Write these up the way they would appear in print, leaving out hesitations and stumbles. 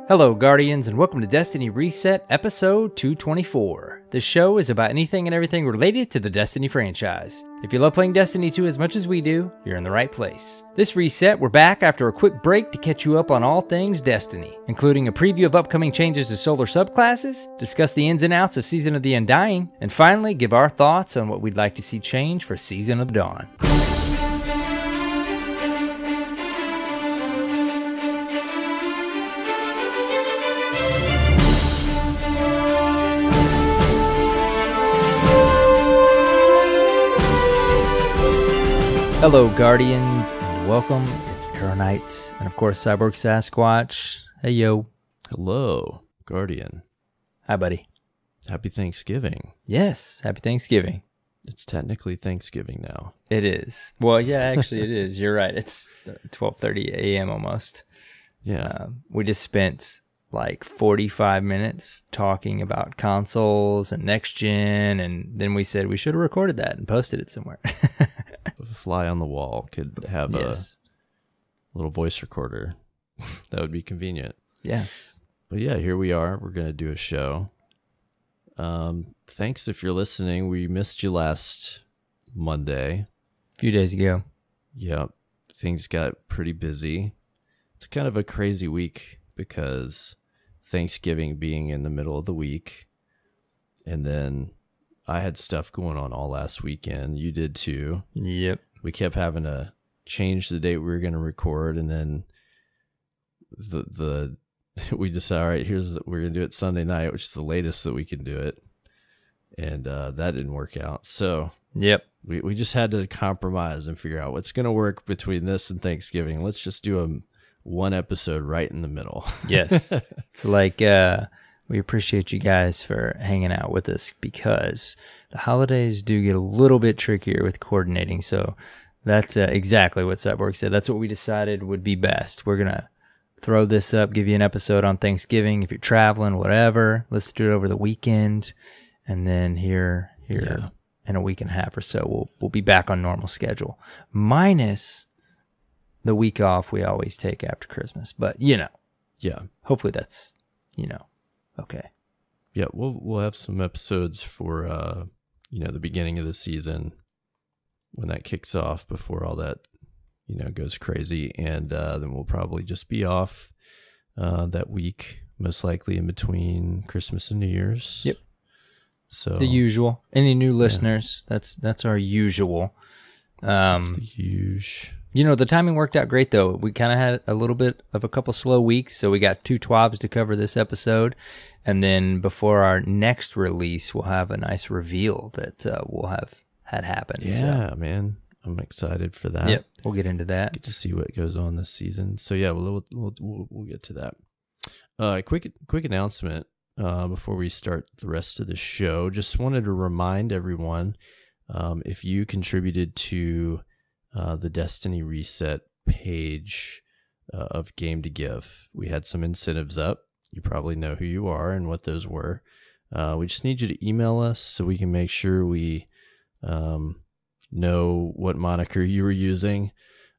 Hello, Guardians, and welcome to Destiny Reset, episode 224. This show is about anything and everything related to the Destiny franchise. If you love playing Destiny 2 as much as we do, you're in the right place. This reset, we're back after a quick break to catch you up on all things Destiny, including a preview of upcoming changes to solar subclasses, discuss the ins and outs of Season of the Undying, and finally give our thoughts on what we'd like to see change for Season of Dawn. Hello, Guardians, and welcome. It's AER0KNIGHT, and of course, CyborgSasquatch. Hey, yo. Hello, Guardian. Hi, buddy. Happy Thanksgiving. Yes, happy Thanksgiving. It's technically Thanksgiving now. It is. Well, yeah, actually it is. You're right. It's 12:30 a.m. almost. Yeah. We just spent like 45 minutes talking about consoles and next gen, and then we said we should have recorded that and posted it somewhere. A fly on the wall could have a little voice recorder. That would be convenient. Yes. But yeah, here we are. We're going to do a show. Thanks if you're listening. We missed you last Monday. A few days ago. Yep. Things got pretty busy. It's kind of a crazy week because Thanksgiving being in the middle of the week, and then I had stuff going on all last weekend. You did too. Yep. We kept having to change the date we were going to record, and then we decided, all right, we're going to do it Sunday night, which is the latest that we can do it, and that didn't work out. So yep, we just had to compromise and figure out what's going to work between this and Thanksgiving. Let's just do one episode right in the middle. Yes. It's like we appreciate you guys for hanging out with us because the holidays do get a little bit trickier with coordinating. So that's exactly what Cyborg said. That's what we decided would be best. We're going to throw this up, give you an episode on Thanksgiving. If you're traveling, whatever, let's do it over the weekend. And then here in a week and a half or so, we'll be back on normal schedule. Minus the week off we always take after Christmas. But, yeah, hopefully that's, okay. Yeah, we'll have some episodes for the beginning of the season when that kicks off before all that goes crazy, and then we'll probably just be off that week, most likely in between Christmas and New Year's. Yep. So the usual. Any new listeners? That's our usual. That's the usual. The timing worked out great, though. We kind of had a little bit of a couple slow weeks, so we got 2 twabs to cover this episode. And then before our next release, we'll have a nice reveal that we'll have had happen. Yeah, man. I'm excited for that. Yep, we'll get into that. Get to see what goes on this season. So, yeah, we'll get to that. Quick announcement before we start the rest of the show. Just wanted to remind everyone, if you contributed to the Destiny Reset page of Game to Give. We had some incentives up. You probably know who you are and what those were. We just need you to email us so we can make sure we know what moniker you were using.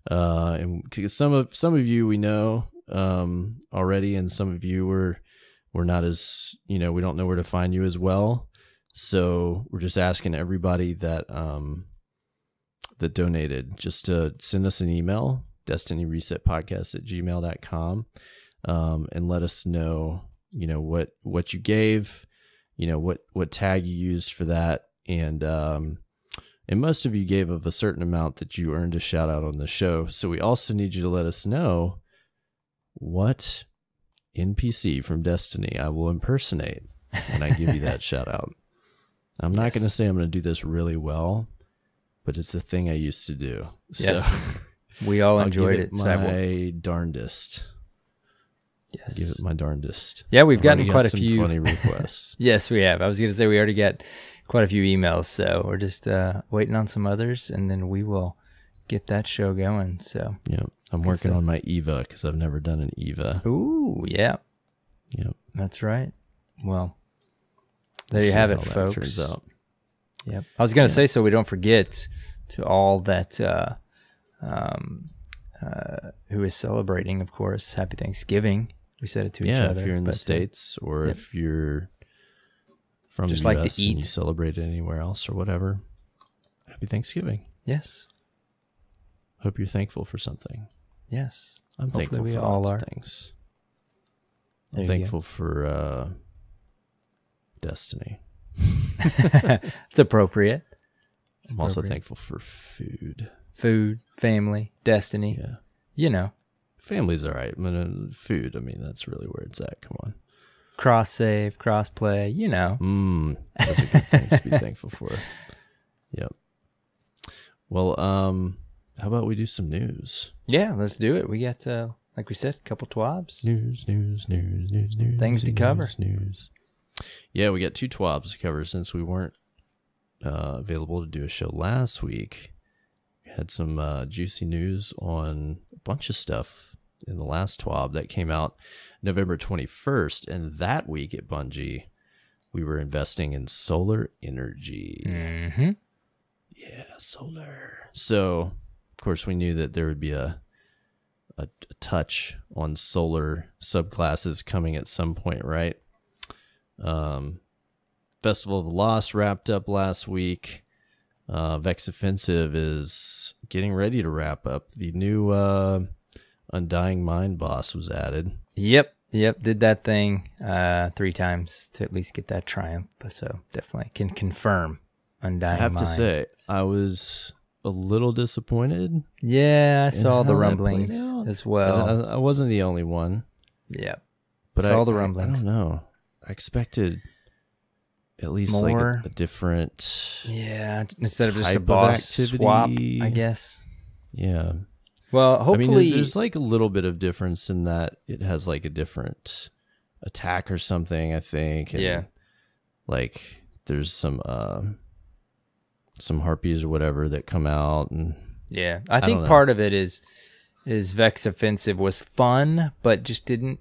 And some of you we know already, and some of you we're not as, we don't know where to find you as well. So we're just asking everybody that donated just to send us an email, destinyresetpodcast@gmail.com, and let us know, what you gave, what tag you used for that. And most of you gave of a certain amount that you earned a shout out on the show. So we also need you to let us know what NPC from Destiny I will impersonate when I give you that shout out. I'm not going to say I'm going to do this really well, but it's a thing I used to do. Yes. So we all enjoyed it. My darndest. Yes. Give it my darndest. Yeah, we've gotten quite a few funny requests. Yes, we have. I was going to say we already got quite a few emails, so we're just waiting on some others, and then we will get that show going. So yeah, I'm working on my EVA because I've never done an EVA. Ooh, yeah. Yep. That's right. Well, there you have it, folks. Turns out. Yep. I was going to say, so we don't forget to all that who is celebrating, of course, Happy Thanksgiving. We said it to each Yeah, other. if you're in the States or Yep. if you're from Just the like to US and you eat. celebrate it anywhere else or whatever. Happy Thanksgiving. Yes. Hope you're thankful for something. Yes. I'm Hopefully thankful we for all lots are. of things. There I'm you thankful for destiny. It's appropriate. I'm also thankful for food. Food, family, destiny. Yeah. You know. Family's all right. Food, I mean, that's really where it's at. Come on. Cross save, cross play, you know. Those are good things to be thankful for. Yep. Well, how about we do some news? Yeah, let's do it. We got, like we said, a couple twabs. News. Things to cover. News. Yeah, we got 2 twabs to cover since we weren't available to do a show last week. We had some juicy news on a bunch of stuff in the last twab that came out November 21st. And that week at Bungie, we were investing in solar energy. Mm-hmm. Yeah, solar. So, of course, we knew that there would be a touch on solar subclasses coming at some point, right? Festival of the Lost wrapped up last week. Vex Offensive is getting ready to wrap up. The new Undying Mind boss was added. Yep. Did that thing 3 times to at least get that triumph. So definitely can confirm Undying Mind. I have to say, I was a little disappointed. Yeah, I saw the how that rumblings played out. as well. I wasn't the only one. Yeah. But saw the rumblings. I don't know. I expected at least more, like a different. Yeah, instead of just a type of boss activity. swap, I guess. Yeah. Well, hopefully, I mean, there's like a little bit of difference in that it has like a different attack or something, I think. And yeah. Like there's some harpies or whatever that come out, and Yeah, I think don't know. part of it is Vex Offensive was fun, but just didn't.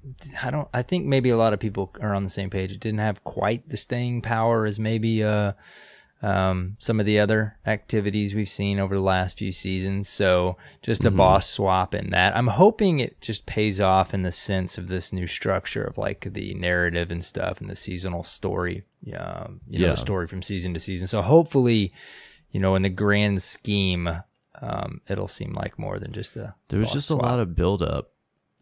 I think maybe a lot of people are on the same page. It didn't have quite the staying power as maybe some of the other activities we've seen over the last few seasons. So just a boss swap in that. I'm hoping it just pays off in the sense of this new structure of like the narrative and stuff and the seasonal story. The story from season to season. So hopefully, in the grand scheme, it'll seem like more than just a. there was boss just swap. a lot of build up.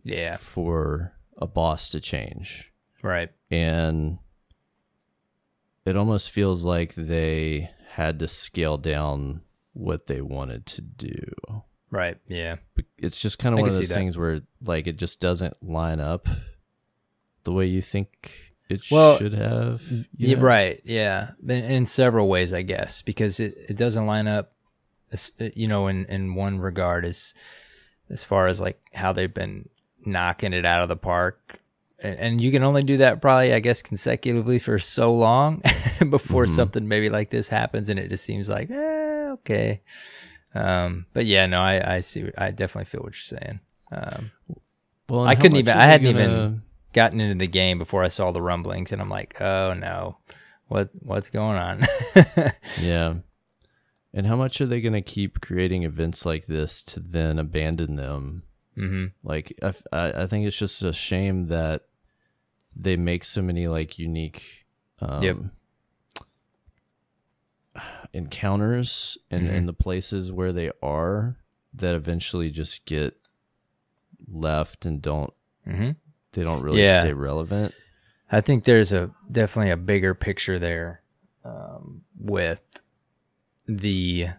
Yeah. For a boss to change. Right. And it almost feels like they had to scale down what they wanted to do. Right. Yeah. It's just kind of one of those things where like it just doesn't line up the way you think it should have. Yeah, right. Yeah. In several ways, I guess, because it doesn't line up, in one regard as far as like how they've been knocking it out of the park. And you can only do that probably, I guess, consecutively for so long before something maybe like this happens, and it just seems like, okay. But yeah, no, I see. I definitely feel what you're saying. I hadn't even gotten into the game before I saw the rumblings, and I'm like, oh no, what's going on? Yeah. And how much are they going to keep creating events like this to then abandon them? Mm-hmm. Like, I think it's just a shame that they make so many like unique encounters in the places where they are that eventually just get left and they don't really stay relevant. I think there's definitely a bigger picture there with the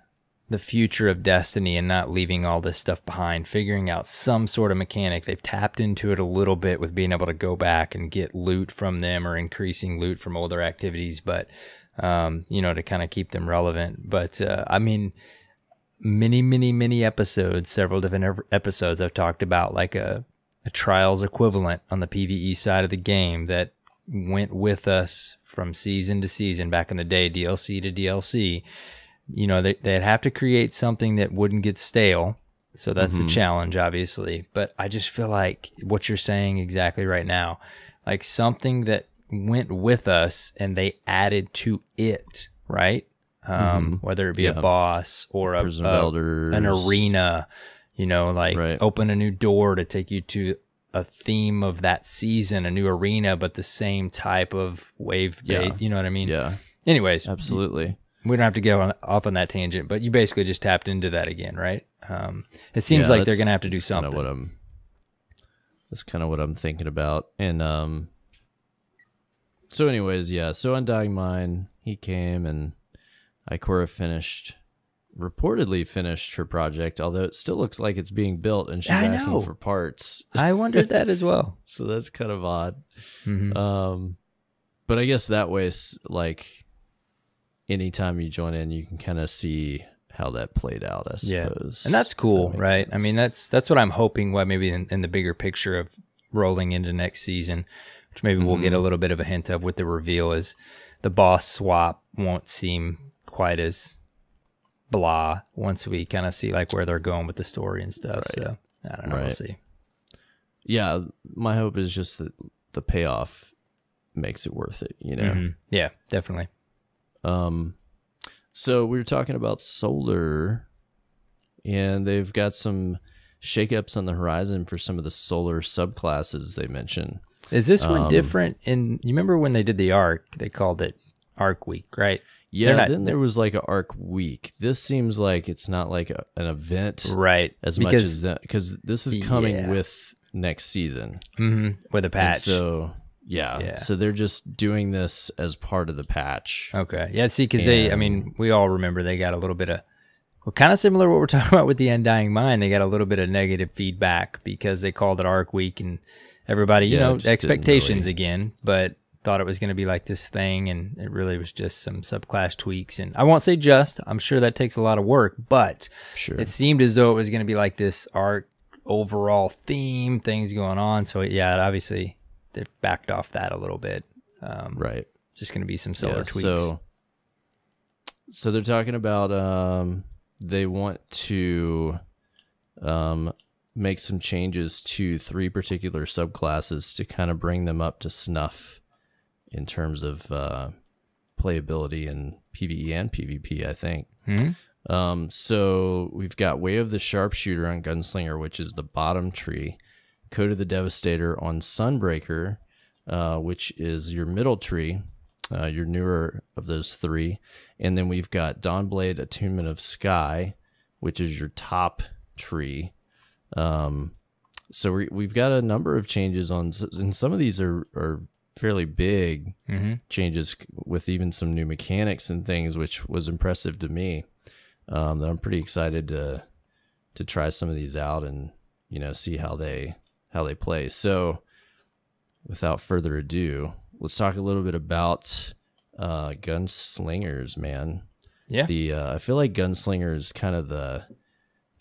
future of Destiny and not leaving all this stuff behind, figuring out some sort of mechanic. They've tapped into it a little bit with being able to go back and get loot from them or increasing loot from older activities, but, to kind of keep them relevant. But, I mean, many episodes, several different episodes, I've talked about like a Trials equivalent on the PvE side of the game that went with us from season to season back in the day, DLC to DLC. They'd have to create something that wouldn't get stale. So that's a challenge, obviously. But I just feel like what you're saying exactly right now, like something that went with us and they added to it, right? Whether it be a boss or an arena, open a new door to take you to a theme of that season, a new arena, but the same type of wave bait. You know what I mean? Yeah. Anyways, Absolutely. we don't have to go off on that tangent, but you basically just tapped into that again, right? It seems like they're going to have to do something. That's kind of what I'm thinking about. And so anyways, yeah, so Undying Mind, he came, and Ikora reportedly finished her project, although it still looks like it's being built and she's asking for parts. I wondered that as well. So that's kind of odd. Mm-hmm. But I guess that way, like, anytime you join in, you can kind of see how that played out, I suppose. And that's cool, right? Sense. I mean, that's what I'm hoping, maybe in the bigger picture of rolling into next season, which maybe we'll get a little bit of a hint of with the reveal, is the boss swap won't seem quite as blah once we kind of see like where they're going with the story and stuff. Right. So I don't know. We'll see. Yeah, my hope is just that the payoff makes it worth it, you know? Mm-hmm. Yeah, definitely. So we were talking about Solar, and they've got some shakeups on the horizon for some of the Solar subclasses they mentioned. Is this one different? You remember when they did the Arc, they called it Arc Week, right? Yeah, then there was like an Arc Week. This seems like it's not like an event, right? As much as that, because this is coming with next season, with a patch. And so so they're just doing this as part of the patch. Okay, yeah. See, because we all remember they got a little bit of, kind of similar to what we're talking about with the Undying Mind. They got a little bit of negative feedback because they called it Arc Week, and everybody, expectations again, but thought it was going to be like this thing, and it really was just some subclass tweaks. And I won't say I'm sure that takes a lot of work, but it seemed as though it was going to be like this Arc overall theme, things going on. So obviously they've backed off that a little bit. Right. Just going to be some Solar tweaks. So they're talking about they want to make some changes to 3 particular subclasses to kind of bring them up to snuff in terms of playability in PvE and PvP, I think. So we've got Way of the Sharpshooter on Gunslinger, which is the bottom tree. Code of the Devastator on Sunbreaker, which is your middle tree, your newer of those 3. And then we've got Dawnblade, Attunement of Sky, which is your top tree. So we've got a number of changes and some of these are fairly big changes with even some new mechanics and things, which was impressive to me. That I'm pretty excited to try some of these out and see how they play. So without further ado, let's talk a little bit about Gunslingers, man. Yeah. I feel like Gunslinger is kind of the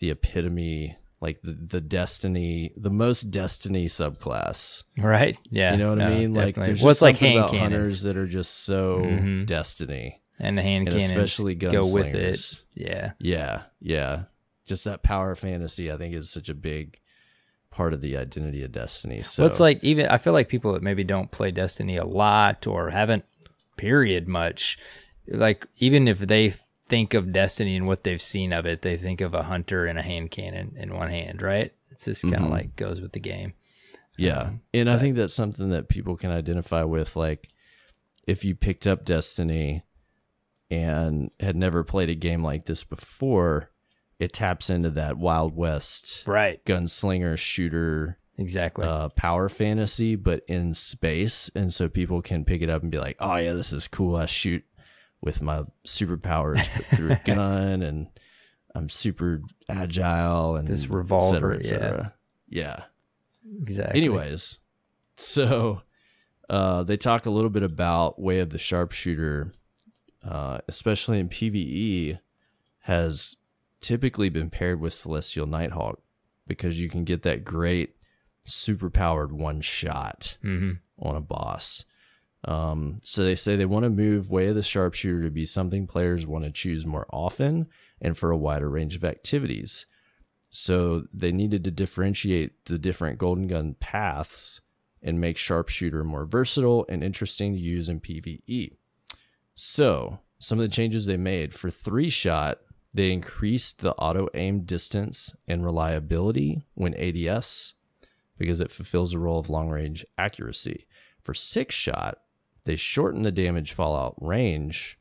epitome, like the Destiny, the most Destiny subclass. Right. Yeah. You know what I mean? Definitely. Like there's just like hand about cannons. Hunters that are just so Destiny. And the hand cannons especially go with it. Yeah. Yeah. Yeah. Just that power fantasy, I think, is such a big part of the identity of Destiny. So it's like, even I feel like people that maybe don't play Destiny a lot or haven't much, like even if they think of Destiny and what they've seen of it, they think of a hunter and a hand cannon in one hand, right? It's just kind of like goes with the game. Yeah. And I think that's something that people can identify with. Like if you picked up Destiny and had never played a game like this before, it taps into that Wild West, right? Gunslinger shooter, exactly. Power fantasy, but in space, and so people can pick it up and be like, "Oh yeah, this is cool. I shoot with my superpowers through a gun, and I'm super agile, and this revolver, et cetera. Yeah, exactly." Anyways, so they talk a little bit about Way of the Sharpshooter, especially in PvE, has typically been paired with Celestial Nighthawk because you can get that great super-powered one shot on a boss. So they say they want to move Way of the Sharpshooter to be something players want to choose more often and for a wider range of activities. So they needed to differentiate the different Golden Gun paths and make Sharpshooter more versatile and interesting to use in PvE. So some of the changes they made for 3-shot, they increased the auto-aim distance and reliability when ADS. because it fulfills the role of long-range accuracy. For 6-shot, they shorten the damage fallout range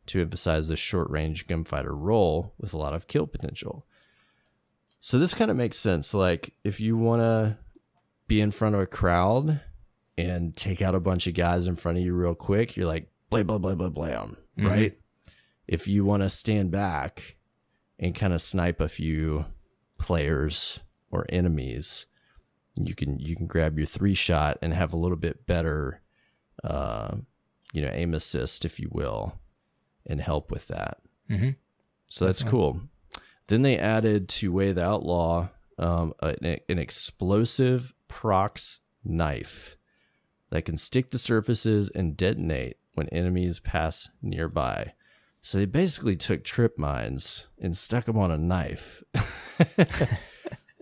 to emphasize the short-range gunfighter role with a lot of kill potential. So this kind of makes sense. Like, if you want to be in front of a crowd and take out a bunch of guys in front of you real quick, you're like, blah, blah, blah, blah, blam, right? If you want to stand back and kind of snipe a few players or enemies, you can grab your 3-shot and have a little bit better, aim assist, if you will, and help with that. So that's cool. Then they added to Way of the Outlaw an explosive prox knife that can stick to surfaces and detonate when enemies pass nearby. So they basically took trip mines and stuck them on a knife. Do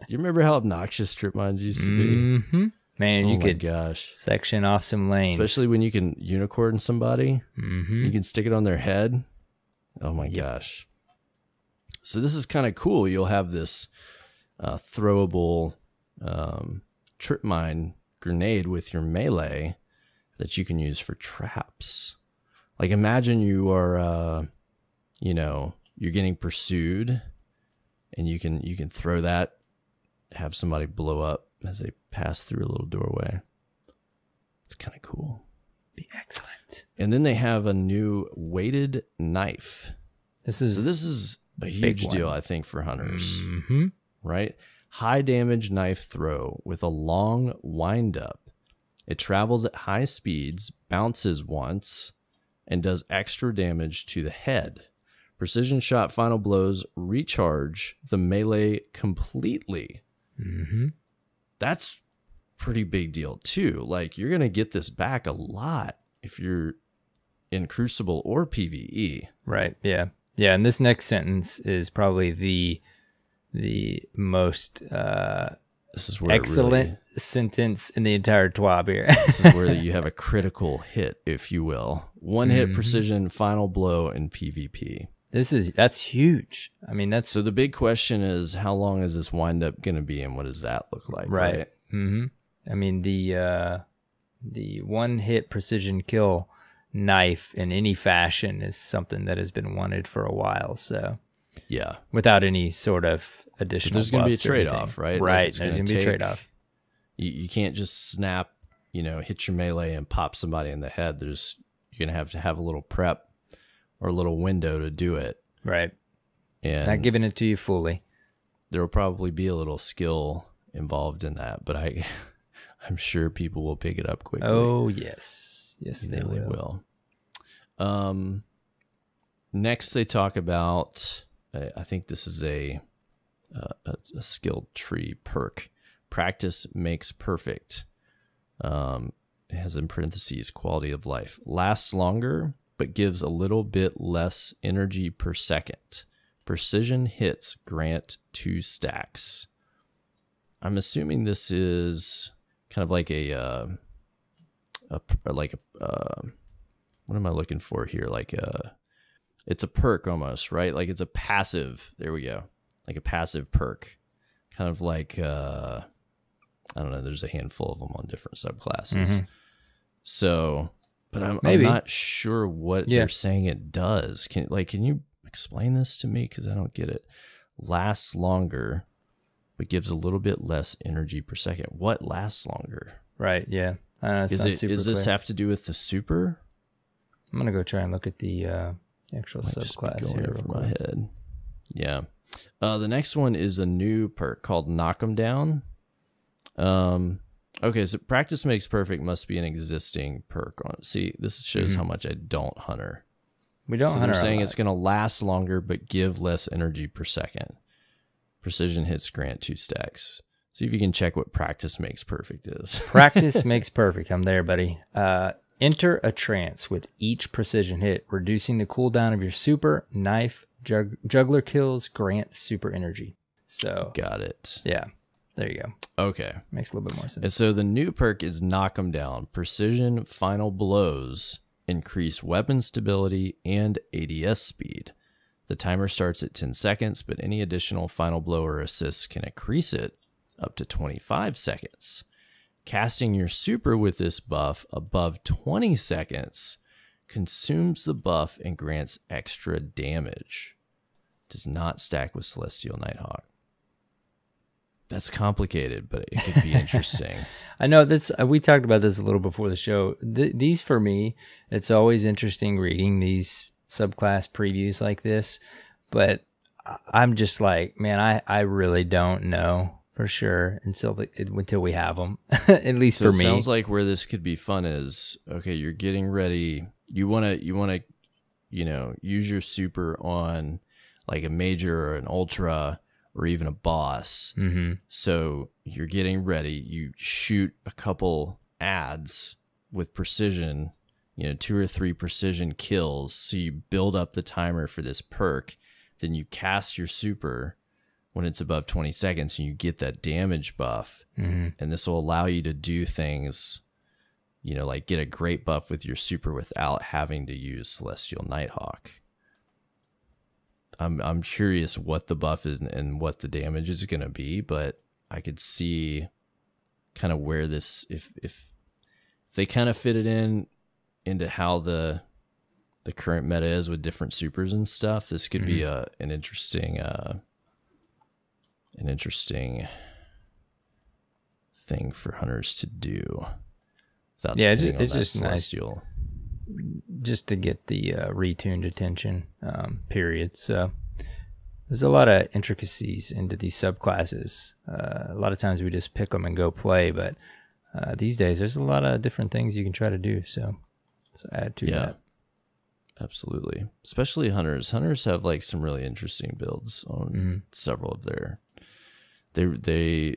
you remember how obnoxious trip mines used to be? Man, you could gosh. section off some lanes. Especially when you can unicorn somebody. You can stick it on their head. Oh my gosh. So this is kind of cool. You'll have this throwable trip mine grenade with your melee that you can use for traps. Like, imagine you are, you're getting pursued, and you can throw that, have somebody blow up as they pass through a little doorway. It's kind of cool. Be excellent. And then they have a new weighted knife. This is a huge deal, I think, for hunters. Right? High damage knife throw with a long wind up. It travels at high speeds, bounces once, and does extra damage to the head. Precision shot final blows recharge the melee completely. That's pretty big deal too. Like, you're going to get this back a lot if you're in Crucible or PvE. Right. Yeah. Yeah. And this next sentence is probably the most this is where excellent sentence in the entire TWAB here. This is where you have a critical hit, if you will. One hit precision final blow in PvP. That's huge. I mean, that's so the big question is, how long is this wind up going to be, and what does that look like? Right. I mean, the one hit precision kill knife in any fashion is something that has been wanted for a while. So yeah, without any sort of additional, there's going to be a trade-off, right? Right. There's going to be a trade-off. You can't just snap, hit your melee and pop somebody in the head. You're going to have a little prep or a little window to do it. Right. And not giving it to you fully. There will probably be a little skill involved in that, but I'm sure people will pick it up quickly. Oh, yes. Yes, they will. Next, they talk about, I think this is a skill tree perk. Practice makes perfect. It has in parentheses quality of life. Lasts longer, but gives a little bit less energy per second. Precision hits grant 2 stacks. I'm assuming this is kind of like what am I looking for here? It's a perk almost, right? Like, it's a passive. There we go. Like a passive perk. Kind of like, I don't know. There's a handful of them on different subclasses. So, but I'm not sure what they're saying it does. Can you explain this to me? Because I don't get it. Lasts longer, but gives a little bit less energy per second. What lasts longer? Right. Yeah. Does this have to do with the super? I'm gonna go try and look at the actual subclass here from my head. Yeah. The next one is a new perk called Knock 'em Down. Okay, so practice makes perfect must be an existing perk on it. See, this shows how much I don't hunter. We don't hunter. They're saying it's going to last longer but give less energy per second. Precision hits grant 2 stacks. See if you can check what practice makes perfect is. Practice makes perfect. I'm there, buddy. Enter a trance with each precision hit, reducing the cooldown of your super, knife, juggler kills, grant super energy. So got it. Yeah. There you go. Okay. Makes a little bit more sense. And so the new perk is Knock 'em Down. Precision final blows increase weapon stability and ADS speed. The timer starts at 10 seconds, but any additional final blow or assists can increase it up to 25 seconds. Casting your super with this buff above 20 seconds consumes the buff and grants extra damage. Does not stack with Celestial Nighthawk. That's complicated, but it could be interesting. I know that's we talked about this a little before the show. These for me, it's always interesting reading these subclass previews like this, but I'm just like, man, I really don't know for sure until we have them. At least so for it me. Sounds like where this could be fun is, okay, you're getting ready. You want to use your super on like a major or an ultra or even a boss. Mm-hmm. So you're getting ready. You shoot a couple ads with precision, 2 or 3 precision kills. So you build up the timer for this perk. Then you cast your super when it's above 20 seconds and you get that damage buff. Mm-hmm. And this will allow you to do things, like get a great buff with your super without having to use Celestial Nighthawk. I'm curious what the buff is and what the damage is going to be, but I could see kind of where this, if they kind of fit it into how the current meta is with different supers and stuff, this could be an interesting thing for hunters to do. Without it's on that just Celestial. Nice just to get the retuned attention, period. So there's a lot of intricacies into these subclasses. A lot of times we just pick them and go play, but these days there's a lot of different things you can try to do. So add to that. Absolutely. Especially hunters. Hunters have like some really interesting builds on several of their. They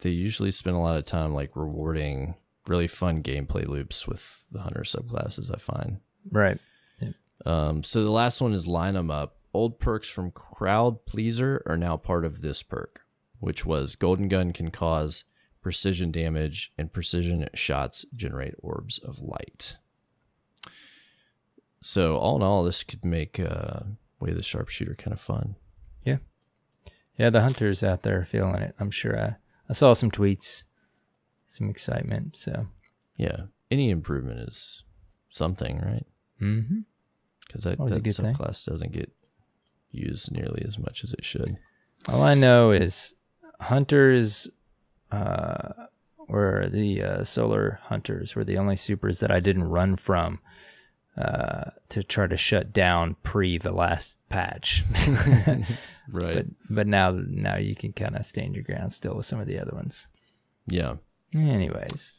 usually spend a lot of time like rewarding really fun gameplay loops with the hunter subclasses, I find. Right. Yeah. So the last one is line them up. Old perks from Crowd Pleaser are now part of this perk, which was Golden Gun can cause precision damage and precision shots generate orbs of light. So all in all, this could make Way of the Sharpshooter kind of fun. Yeah. Yeah, the hunters out there are feeling it. I'm sure I saw some tweets, some excitement. So yeah, any improvement is something, right? Mm-hmm. Because that subclass doesn't get used nearly as much as it should. All I know is hunters or the solar hunters were the only supers that I didn't run from to try to shut down pre the last patch. Right. But now you can kind of stand your ground still with some of the other ones. Yeah. Anyways.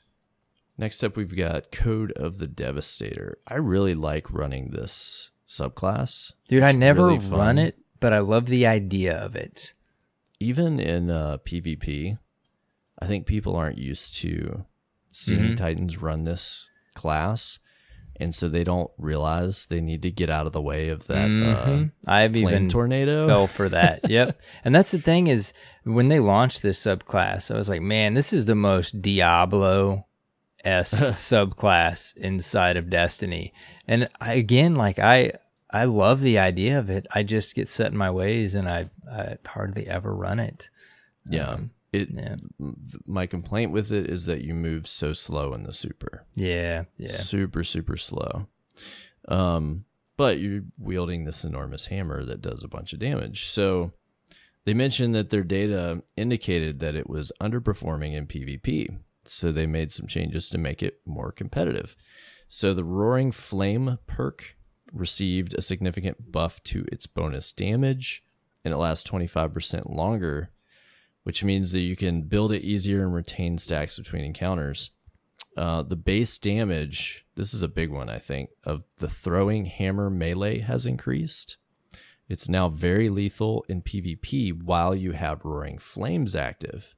Next up, we've got Code of the Devastator. I really like running this subclass. Dude, I never run it, but I love the idea of it. Even in PvP, I think people aren't used to seeing Titans run this class, and so they don't realize they need to get out of the way of that I've flame even tornado. Fell for that. Yep. And that's the thing is, when they launched this subclass, I was like, man, this is the most Diablo-esque subclass inside of Destiny. And I love the idea of it. I just get set in my ways, and I hardly ever run it. Yeah. My complaint with it is that you move so slow in the super. Yeah. Super, super slow. But you're wielding this enormous hammer that does a bunch of damage. So they mentioned that their data indicated that it was underperforming in PvP. So they made some changes to make it more competitive. So the Roaring Flame perk received a significant buff to its bonus damage, and it lasts 25% longer, which means that you can build it easier and retain stacks between encounters. The base damage, this is a big one, I think, of the throwing hammer melee has increased. It's now very lethal in PvP while you have Roaring Flames active.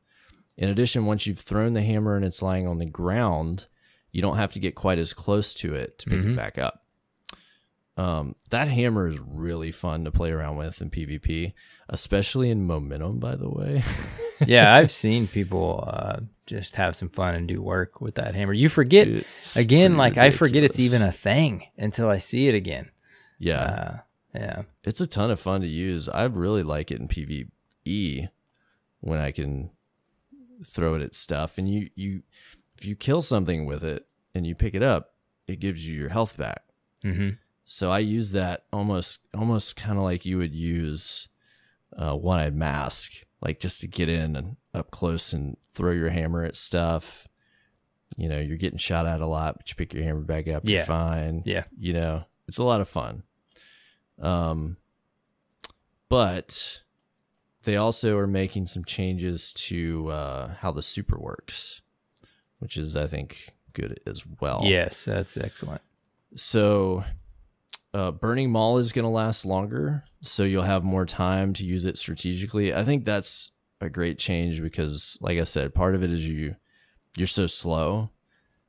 In addition, once you've thrown the hammer and it's lying on the ground, you don't have to get quite as close to it to pick it back up. That hammer is really fun to play around with in PvP, especially in Momentum, by the way. Yeah, I've seen people just have some fun and do work with that hammer. You forget, again, like ridiculous. I forget it's even a thing until I see it again. Yeah. Yeah. It's a ton of fun to use. I really like it in PvE when I can throw it at stuff, and you if you kill something with it and you pick it up, it gives you your health back. Mm-hmm. So I use that almost kind of like you would use One-Eyed Mask, like just to get in and up close and throw your hammer at stuff. You know, you're getting shot at a lot, but you pick your hammer back up, you're fine. Yeah. You know, it's a lot of fun. But they also are making some changes to how the super works, which is, I think, good as well. Yes, that's excellent. So Burning Maul is going to last longer, so you'll have more time to use it strategically. I think that's a great change because, like I said, part of it is you're so slow,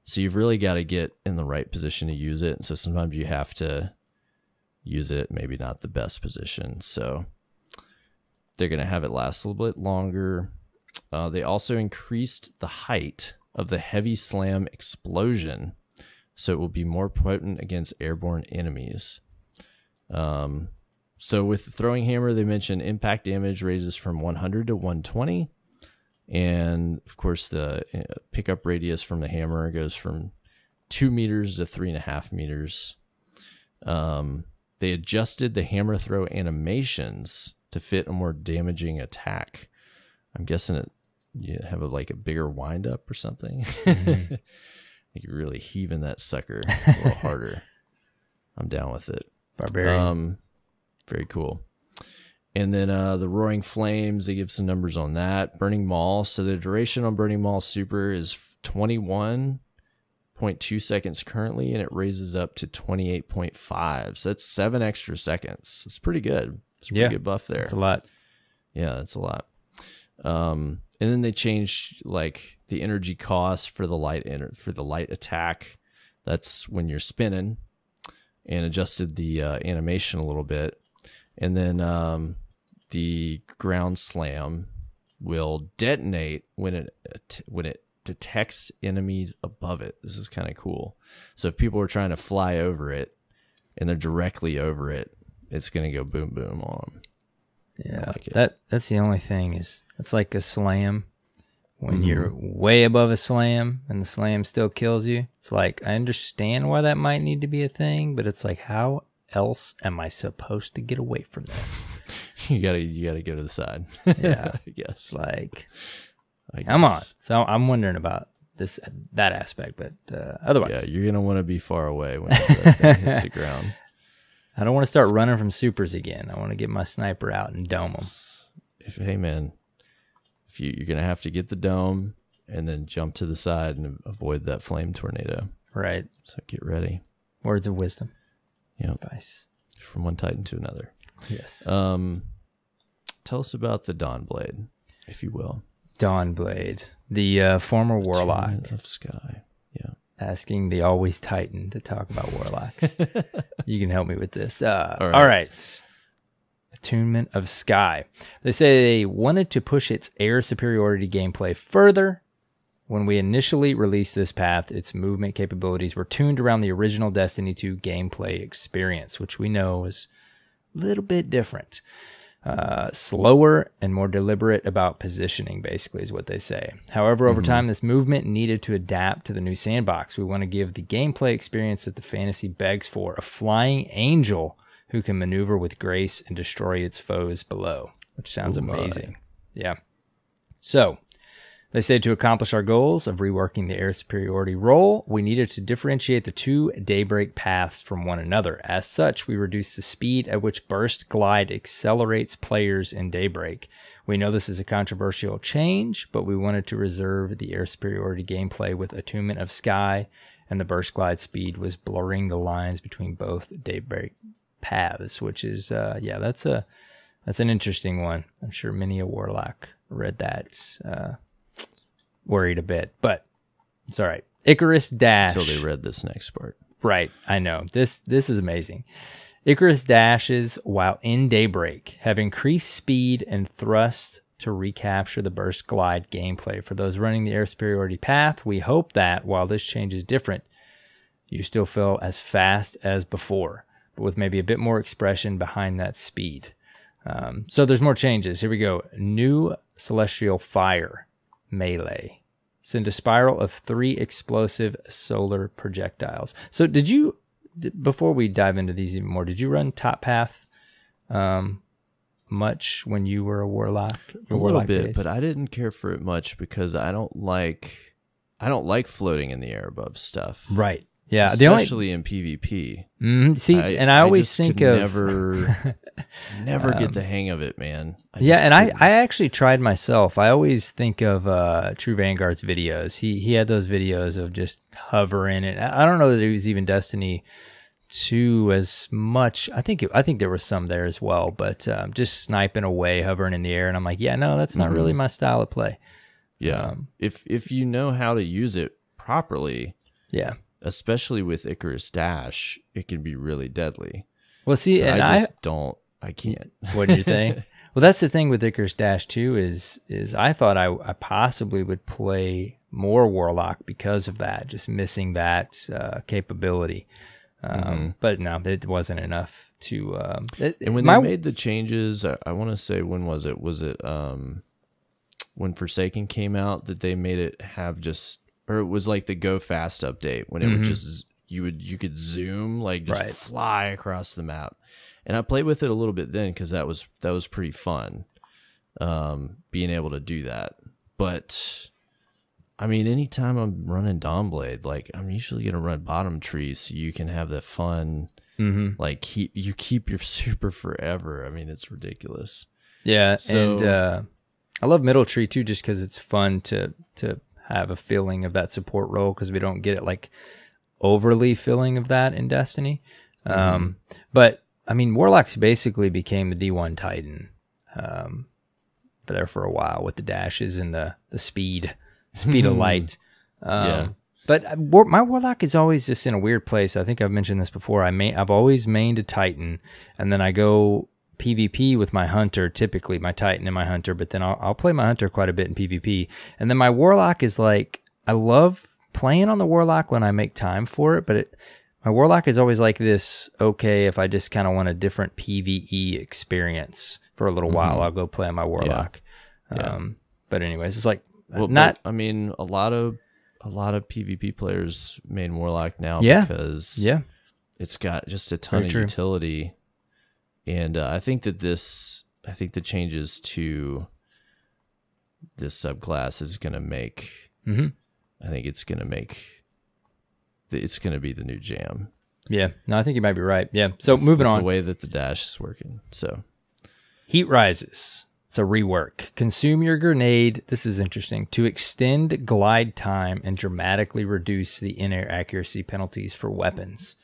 so you've really got to get in the right position to use it. And so sometimes you have to use it, maybe not the best position. So they're going to have it last a little bit longer. They also increased the height of the heavy slam explosion, so it will be more potent against airborne enemies. So with the throwing hammer, they mentioned impact damage raises from 100 to 120. And of course, the pickup radius from the hammer goes from 2 meters to 3.5 meters. They adjusted the hammer throw animations to fit a more damaging attack. I'm guessing you have like a bigger wind up or something. Mm-hmm. You're really heaving that sucker a little harder. I'm down with it. Barbarian. Very cool. And then the Roaring Flames, they give some numbers on that. Burning Maul. So the duration on Burning Maul Super is 21.2 seconds currently, and it raises up to 28.5. So that's 7 extra seconds. It's pretty good. It's a pretty good buff there. That's a lot. Yeah, that's a lot. And then they changed like the energy cost for the light attack. That's when you're spinning, and adjusted the animation a little bit. And then the ground slam will detonate when it detects enemies above it. This is kind of cool. So if people are trying to fly over it and they're directly over it, it's going to go boom boom on them. Yeah, like that's the only thing is it's like a slam. When you're way above a slam and the slam still kills you, it's like I understand why that might need to be a thing, but it's like how else am I supposed to get away from this? you gotta go to the side. Yeah, I guess. Like, come on. So I'm wondering about that aspect, but otherwise, yeah, you're gonna want to be far away when that thing hits the ground. I don't want to start running from supers again. I want to get my sniper out and dome them. Hey man, if you're gonna have to get the dome and then jump to the side and avoid that flame tornado. Right. So get ready. Words of wisdom. Yeah. Advice. From one Titan to another. Yes. Tell us about the Dawnblade, if you will. Dawnblade, the former warlock of Sky. Yeah. Asking the always Titan to talk about warlocks. You can help me with this. All right. Attunement of Sky. They say they wanted to push its air superiority gameplay further. When we initially released this path, its movement capabilities were tuned around the original Destiny 2 gameplay experience, which we know is a little bit different. Slower and more deliberate about positioning, basically, is what they say. However, over time, this movement needed to adapt to the new sandbox. We want to give the gameplay experience that the fantasy begs for, a flying angel who can maneuver with grace and destroy its foes below, which sounds amazing. Yeah. So, they say to accomplish our goals of reworking the air superiority role, we needed to differentiate the two Daybreak paths from one another. As such, we reduced the speed at which Burst Glide accelerates players in Daybreak. We know this is a controversial change, but we wanted to reserve the air superiority gameplay with Attunement of Sky, and the Burst Glide speed was blurring the lines between both Daybreak paths, which is, that's an interesting one. I'm sure many a Warlock read that, worried a bit, but it's all right. Icarus Dash. Until they read this next part. Right, I know. This is amazing. Icarus dashes while in Daybreak have increased speed and thrust to recapture the Burst Glide gameplay. For those running the air superiority path, we hope that while this change is different, you still feel as fast as before, but with maybe a bit more expression behind that speed. So there's more changes. Here we go. New Celestial Fire. melee. Send a spiral of 3 explosive solar projectiles. So before we dive into these even more, did you run Top Path much when you were a Warlock? A little bit, but I didn't care for it much because I don't like floating in the air above stuff. Right. Yeah. Especially in PvP. I always think of never get the hang of it, man. I actually tried myself. I always think of True Vanguard's videos. He had those videos of just hovering, and I don't know that it was even Destiny 2 as much. I think there was some there as well, but just sniping away, hovering in the air, and I'm like, yeah, no, that's not really my style of play. Yeah, if you know how to use it properly, yeah, especially with Icarus Dash, it can be really deadly. Well, see, and I can't. What do you think? Well, that's the thing with Icarus Dash 2 is I thought I possibly would play more Warlock because of that, just missing that capability. But no, it wasn't enough to. And when they made the changes, I want to say, when was it? Was it when Forsaken came out that they made it have just, or it was like the Go Fast update when it would just you could zoom, like just fly across the map. And I played with it a little bit then because that was pretty fun, being able to do that. But I mean, anytime I'm running Dawnblade, like I'm usually gonna run bottom tree so you can have that fun, like keep your super forever. I mean, it's ridiculous. Yeah, so, and I love middle tree too, just because it's fun to have a feeling of that support role, because we don't get it like overly feeling of that in Destiny. But I mean, Warlocks basically became the D1 Titan there for a while with the dashes and the speed of light. But my Warlock is always just in a weird place. I think I've mentioned this before. I've always mained a Titan, and then I go PvP with my Hunter, typically my Titan and my Hunter, but then I'll play my Hunter quite a bit in PvP. And then my Warlock is like, I love playing on the Warlock when I make time for it, but my Warlock is always like this, okay, if I just kind of want a different PvE experience for a little while, I'll go play on my Warlock. But anyways, it's like, I mean, a lot of PvP players main Warlock now because it's got just a ton of utility. And I think that the changes to this subclass is going to make, I think it's going to be the new jam. Yeah, no, I think you might be right. Yeah, so moving on. The way that the dash is working. So, Heat Rises. It's a rework. Consume your grenade. This is interesting. To extend glide time and dramatically reduce the in-air accuracy penalties for weapons.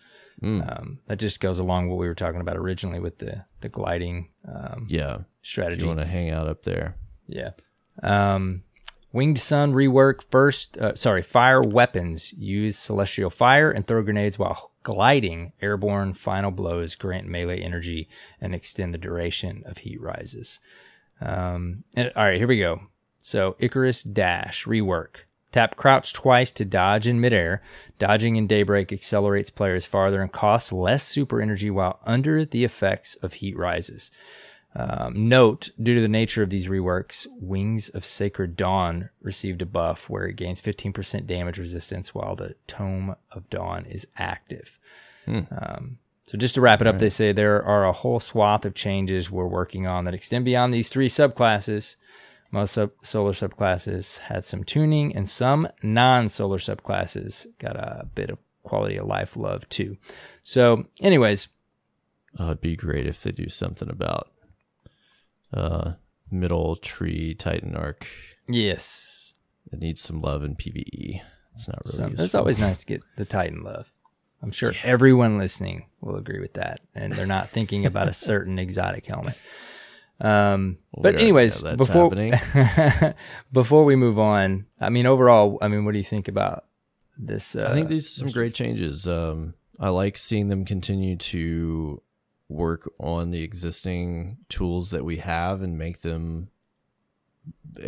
That just goes along what we were talking about originally with the gliding strategy. If you want to hang out up there. Yeah. Winged Sun rework. Fire weapons. Use celestial fire and throw grenades while gliding. Airborne final blows grant melee energy and extend the duration of Heat Rises. All right, here we go. So Icarus Dash rework. Tap crouch twice to dodge in midair. Dodging in Daybreak accelerates players farther and costs less super energy while under the effects of Heat Rises. Note, due to the nature of these reworks, Wings of Sacred Dawn received a buff where it gains 15% damage resistance while the Tome of Dawn is active. So just to wrap it up, they say there are a whole swath of changes we're working on that extend beyond these 3 subclasses. Most solar subclasses had some tuning, and some non-solar subclasses got a bit of quality of life love too. So anyways. It'd be great if they do something about middle tree Titan arc. Yes. It needs some love in PvE. It's not really useful. It's always nice to get the Titan love. I'm sure everyone listening will agree with that, and they're not thinking about a certain exotic helmet. But anyways, before we move on, I mean, overall, I mean, what do you think about this? I think these are some great changes. I like seeing them continue to work on the existing tools that we have and make them,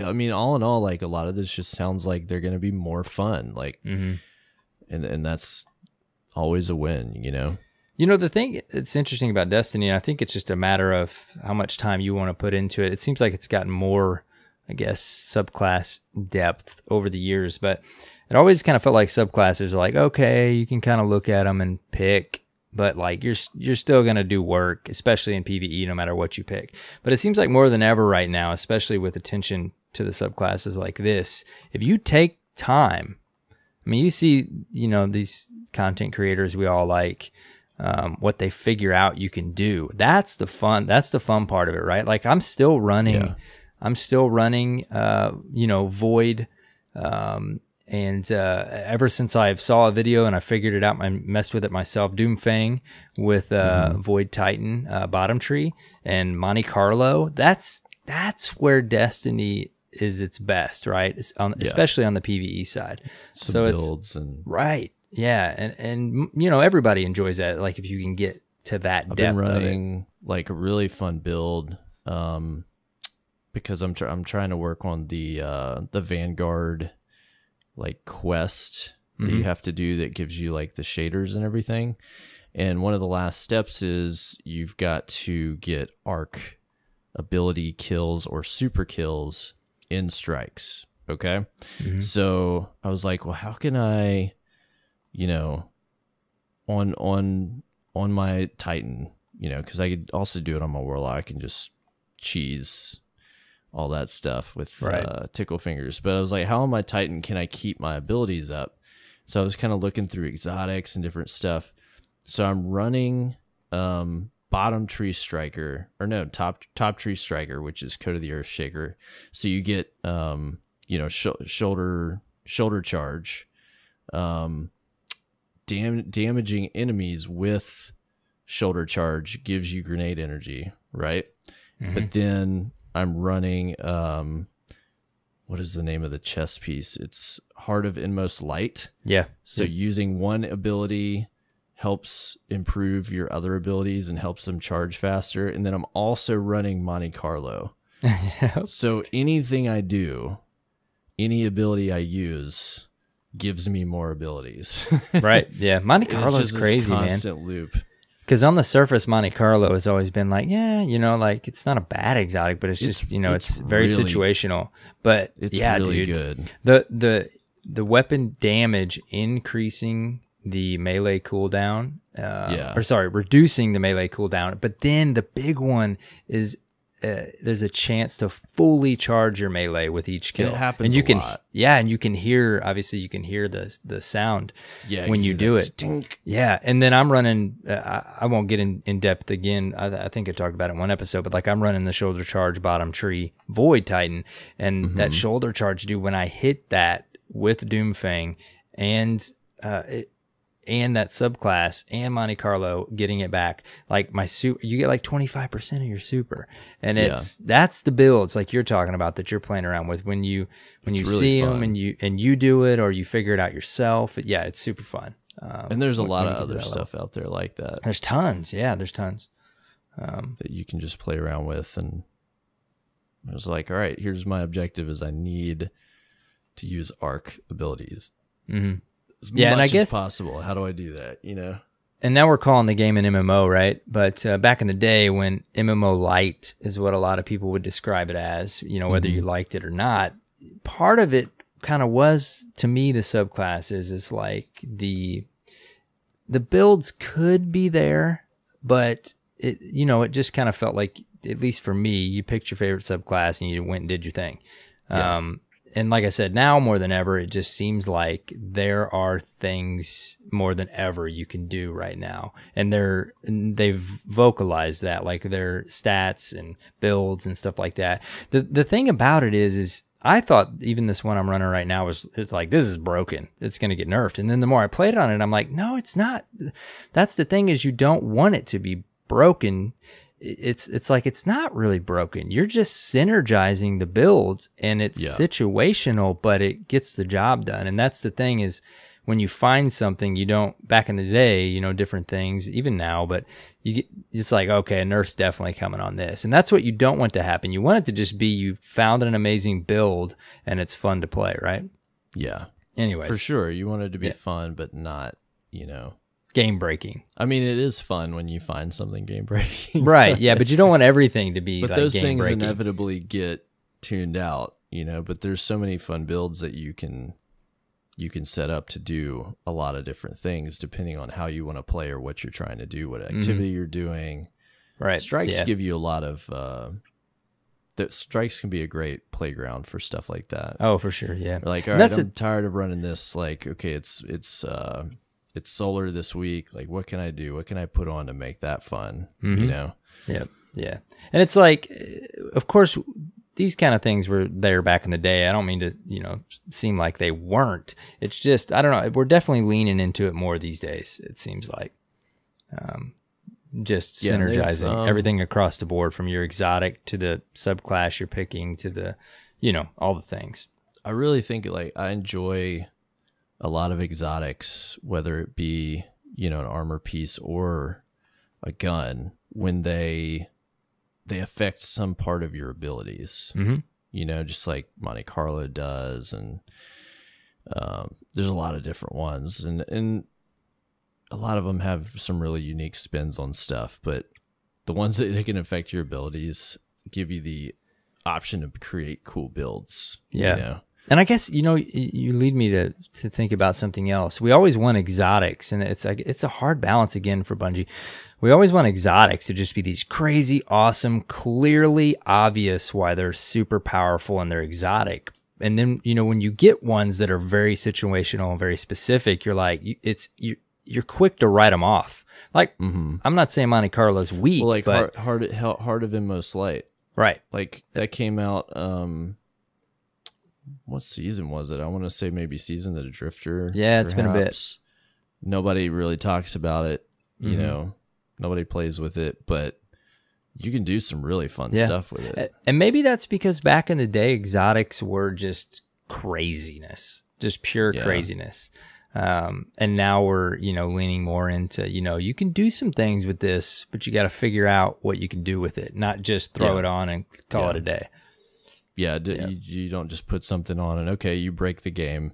I mean, all in all, like a lot of this just sounds like they're going to be more fun. Like, and that's always a win, you know? You know, the thing that's interesting about Destiny, and I think it's just a matter of how much time you want to put into it. It seems like it's gotten more I guess, subclass depth over the years, but it always kind of felt like subclasses are like, okay, you can kind of look at them and pick, but like you're still going to do work, especially in PvE, no matter what you pick. But it seems like more than ever right now, especially with attention to the subclasses like this, if you take time, I mean, you see, these content creators we all like, what they figure out you can do. That's the fun part of it, right? Like I'm still running, Void, and ever since I saw a video and I figured it out, I messed with it myself, Doomfang with Void Titan, Bottom Tree, and Monte Carlo. That's where Destiny is its best, right? Especially on the PvE side. Some builds and right. Yeah, and everybody enjoys that. Like if you can get to that depth. I've been running like a really fun build, because I'm trying to work on the Vanguard like quest that you have to do that gives you like the shaders and everything. And one of the last steps is you've got to get arc ability kills or super kills in strikes. Okay, so I was like, well, how can I? On my Titan, because I could also do it on my Warlock and just cheese all that stuff with tickle fingers. But I was like, how on my Titan can I keep my abilities up? So I was kind of looking through exotics and different stuff. So I'm running bottom tree striker, or no, top tree striker, which is Code of the Earth Shaker. So you get shoulder charge. Damaging enemies with shoulder charge gives you grenade energy, right? But then I'm running what is the name of the chest piece? It's Heart of Inmost Light. Yeah. So using one ability helps improve your other abilities and helps them charge faster. And then I'm also running Monte Carlo. So anything I do, any ability I use gives me more abilities. Right. Yeah. Monte Carlo is crazy, man. Constant loop. Because on the surface, Monte Carlo has always been like, like it's not a bad exotic, but it's just, it's very really situational. But it's really dude, good. The weapon damage increasing the melee cooldown, reducing the melee cooldown. But then the big one is there's a chance to fully charge your melee with each kill. It happens and you a lot. Yeah, and you can hear, obviously you can hear the sound when you do it. Dink. Yeah, and then I'm running, I won't get in depth again. I think I talked about it in one episode, but like I'm running the shoulder charge bottom tree Void Titan, and that shoulder charge, dude, when I hit that with Doomfang and that subclass and Monte Carlo getting it back, like my super, you get like 25% of your super, and that's the builds like you're talking about that you're playing around with when you really see them and you do it or you figure it out yourself. It's super fun. And there's a lot of other stuff out there like that. There's tons, there's tons that you can just play around with. And I was like, all right, here's my objective: is I need to use arc abilities. As much and I guess as possible. How do I do that? And now we're calling the game an MMO, right? But back in the day, when MMO light is what a lot of people would describe it as, whether you liked it or not, part of it kind of was, to me, the subclasses is like the builds could be there, but it just kind of felt like, at least for me, you picked your favorite subclass and you went and did your thing. And like I said, now more than ever, it just seems like there are things more than ever you can do right now. And they've vocalized that, like their stats and builds and stuff like that. The thing about it is I thought even this one I'm running right now it's like, this is broken. It's going to get nerfed. And then the more I played on it, I'm like, no, it's not. That's the thing, is you don't want it to be broken. It's like, it's not really broken. You're just synergizing the builds, and it's situational, but it gets the job done. And that's the thing, is when you find something you don't, back in the day, different things, even now, but it's like, okay, a nerf's definitely coming on this. And that's what you don't want to happen. You want it to just be, you found an amazing build and it's fun to play, right? Yeah. Anyways. For sure. You want it to be fun, but not, game breaking. I mean, it is fun when you find something game breaking. Right. Yeah. But you don't want everything to be but like those game things breaking. inevitably get tuned out you know, but there's so many fun builds that you can set up to do a lot of different things depending on how you want to play or what you're trying to do, what activity you're doing. Right. Strikes give you a lot of that strikes can be a great playground for stuff like that. Oh, for sure. Yeah. Like, all right, I'm tired of running this. Like, okay, it's solar this week. Like, what can I do? What can I put on to make that fun? You know? Yep. Yeah. And it's like, of course, these kind of things were there back in the day. I don't mean to, you know, seem like they weren't. It's just, I don't know. We're definitely leaning into it more these days. It seems like, just synergizing everything across the board, from your exotic to the subclass you're picking to the, you know, all the things. I really think, like, I enjoy a lot of exotics, whether it be, you know, an armor piece or a gun, when they affect some part of your abilities, you know, just like Monte Carlo does. And there's a lot of different ones, and a lot of them have some really unique spins on stuff, but the ones that they can affect your abilities give you the option to create cool builds. Yeah. You know? And I guess, you know, you lead me to think about something else. We always want exotics, and it's like, it's a hard balance again for Bungie. We always want exotics to just be these crazy, awesome, clearly obvious why they're super powerful and they're exotic. And then, you know, when you get ones that are very situational and very specific, you're like, you're quick to write them off. Like, I'm not saying Monte Carlo's weak, well, like but Heart of Inmost Light. Right. Like, that came out, what season was it? I want to say maybe Season of the Drifter. Yeah, it's been a bit. Nobody really talks about it. You know, nobody plays with it, but you can do some really fun stuff with it. And maybe that's because back in the day, exotics were just craziness, just pure craziness. And now we're, you know, leaning more into, you know, you can do some things with this, but you got to figure out what you can do with it, not just throw it on and call it a day. Yeah, you don't just put something on and, okay, you break the game.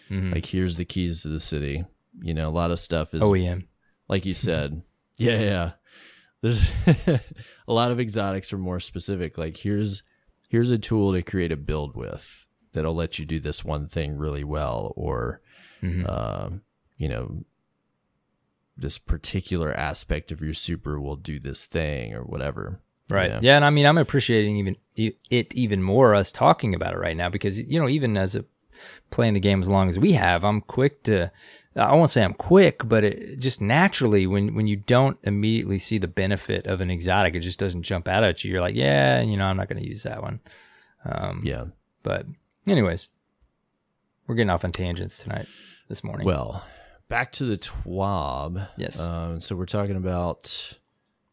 Like, here's the keys to the city. You know, a lot of stuff is OEM. Like you said. Yeah. There's a lot of exotics are more specific. Like, here's a tool to create a build with that'll let you do this one thing really well, or you know, this particular aspect of your super will do this thing or whatever. Right. You know? Yeah. And I mean, I'm appreciating even more us talking about it right now, because, you know, even as playing the game as long as we have, I'm quick to, I won't say I'm quick, but it just naturally, when you don't immediately see the benefit of an exotic, it just doesn't jump out at you. You're like, yeah, you know, I'm not going to use that one. But anyways, we're getting off on tangents this morning. Well, back to the TWAB. Yes. So we're talking about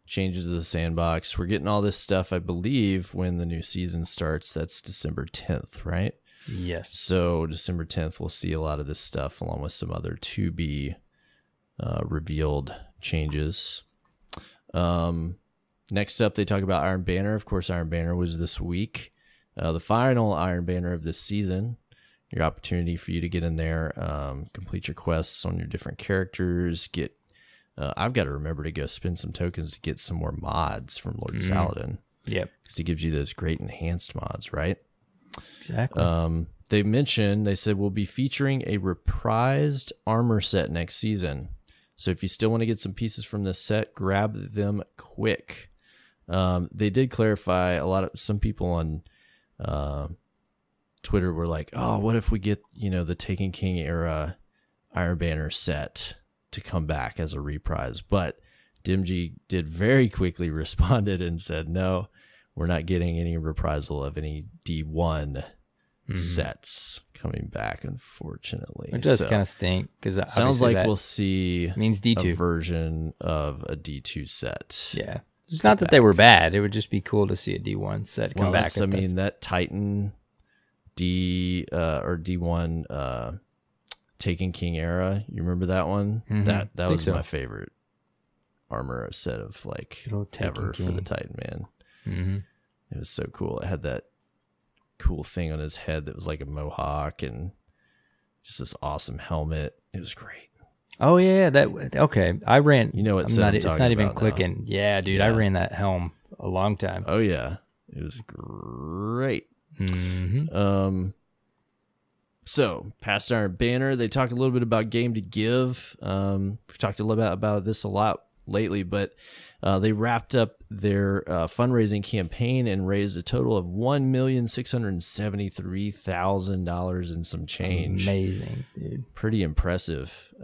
changes to the sandbox. We're getting all this stuff, I believe, when the new season starts. That's December 10th, right? Yes. So December 10th, we'll see a lot of this stuff, along with some other to be revealed changes. Next up, they talk about Iron Banner. Of course, Iron Banner was this week. The final Iron Banner of this season. Your opportunity for you to get in there, complete your quests on your different characters. Get, I've got to remember to go spend some tokens to get some more mods from Lord Saladin. Yep, because he gives you those great enhanced mods, right? Exactly. They said we'll be featuring a reprised armor set next season. So if you still want to get some pieces from this set, grab them quick. They did clarify some people on Twitter were like, oh, what if we get, you know, the Taken King era Iron Banner set to come back as a reprise? But Dimji did very quickly responded and said, no, we're not getting any reprisal of any D1 sets coming back, unfortunately. It does kind of stink, because sounds like we'll see means D2. a version of a D2 set. Yeah. It's not that they were bad. It would just be cool to see a D1 set come back. I mean, that Titan D1 Taken King era, you remember that one? That was my favorite armor set of like ever for the Titan, man. It was so cool. It had that cool thing on his head that was like a mohawk and just this awesome helmet. It was great. Oh yeah, okay. I ran. You know what? It's not even clicking. Now. Yeah, dude, I ran that helm a long time. Oh yeah, it was great. So Past Iron Banner, they talked a little bit about Game to Give. We've talked a little bit about this a lot lately, but they wrapped up their fundraising campaign and raised a total of $1,673,000 and some change. Amazing, dude. Pretty impressive.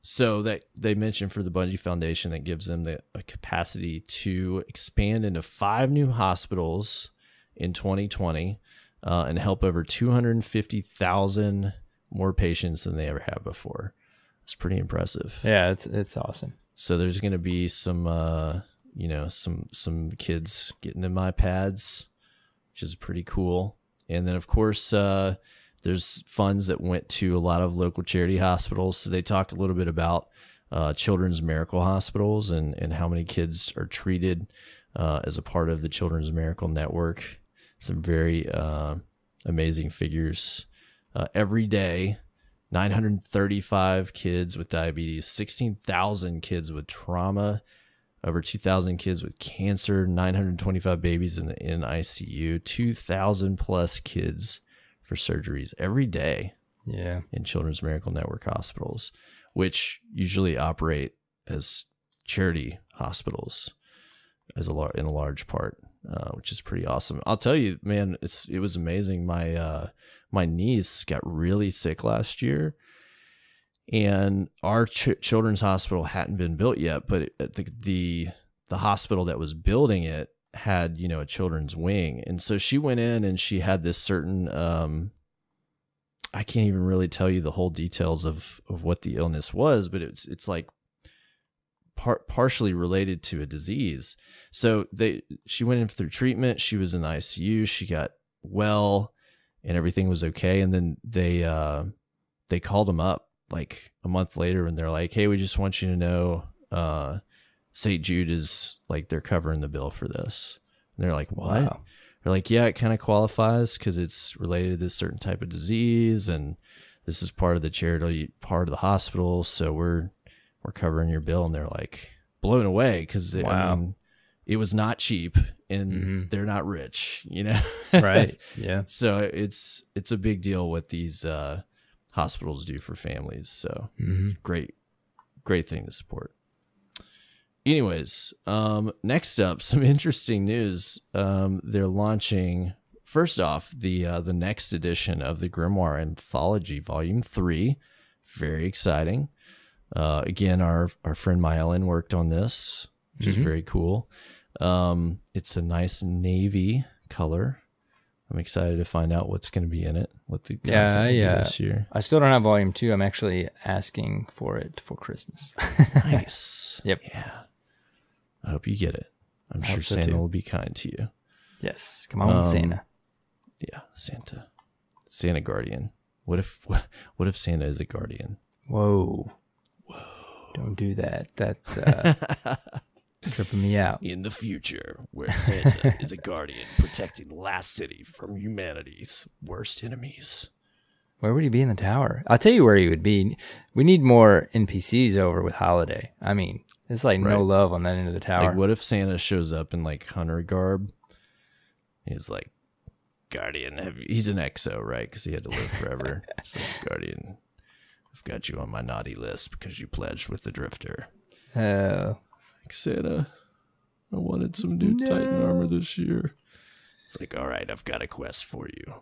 So that they mentioned for the Bungie Foundation, that gives them the capacity to expand into 5 new hospitals in 2020 and help over 250,000 more patients than they ever have before. It's pretty impressive. Yeah, it's awesome. So there's going to be some, some kids getting them iPads, which is pretty cool. And then, of course, there's funds that went to a lot of local charity hospitals. So they talk a little bit about Children's Miracle Hospitals and how many kids are treated as a part of the Children's Miracle Network. Some very amazing figures. Every day, 935 kids with diabetes, 16,000 kids with trauma, over 2,000 kids with cancer, 925 babies in the ICU, 2,000 plus kids for surgeries every day. Yeah, in Children's Miracle Network hospitals, which usually operate as charity hospitals in a large part, which is pretty awesome. I'll tell you, man, it was amazing. My niece got really sick last year, and our children's hospital hadn't been built yet, but the hospital that was building it had, a children's wing. And so she went in and she had this certain, I can't even really tell you the whole details of what the illness was, but it's like partially related to a disease. So she went in through treatment. She was in the ICU. She got well and everything was okay. And then they called them up like a month later and they're like, hey, we just want you to know, St. Jude is like, they're covering the bill for this. And they're like, what? Wow. They're like, yeah, it kind of qualifies because it's related to this certain type of disease. And this is part of the charity part of the hospital. So we're covering your bill. And they're like blown away because I mean, it was not cheap and they're not rich, Right. Yeah. So it's a big deal what these hospitals do for families. So great thing to support. Anyways, next up, some interesting news. They're launching, first off, the next edition of the Grimoire Anthology, Volume 3. Very exciting. Again, our friend Myelin worked on this, which is very cool. It's a nice navy color. I'm excited to find out what's going to be in it, what the content will be this year. I still don't have Volume 2. I'm actually asking for it for Christmas. Nice. Yep. Yeah. I hope you get it. I'm sure so Santa too. will be kind to you. Yes. Come on, Santa. Yeah, Santa guardian. What if Santa is a guardian? Whoa. Don't do that. That's tripping me out. In the future, where Santa is a guardian protecting the last city from humanity's worst enemies. Where would he be in the tower? I'll tell you where he would be. We need more NPCs over with Holiday. I mean, it's like no love on that end of the tower. Like, what if Santa shows up in like hunter garb? He's like, Guardian, he's an exo, right? Because he had to live forever. It's like, Guardian, I've got you on my naughty list because you pledged with the Drifter. Oh. Like, Santa, I wanted some new Titan armor this year. It's like, all right, I've got a quest for you.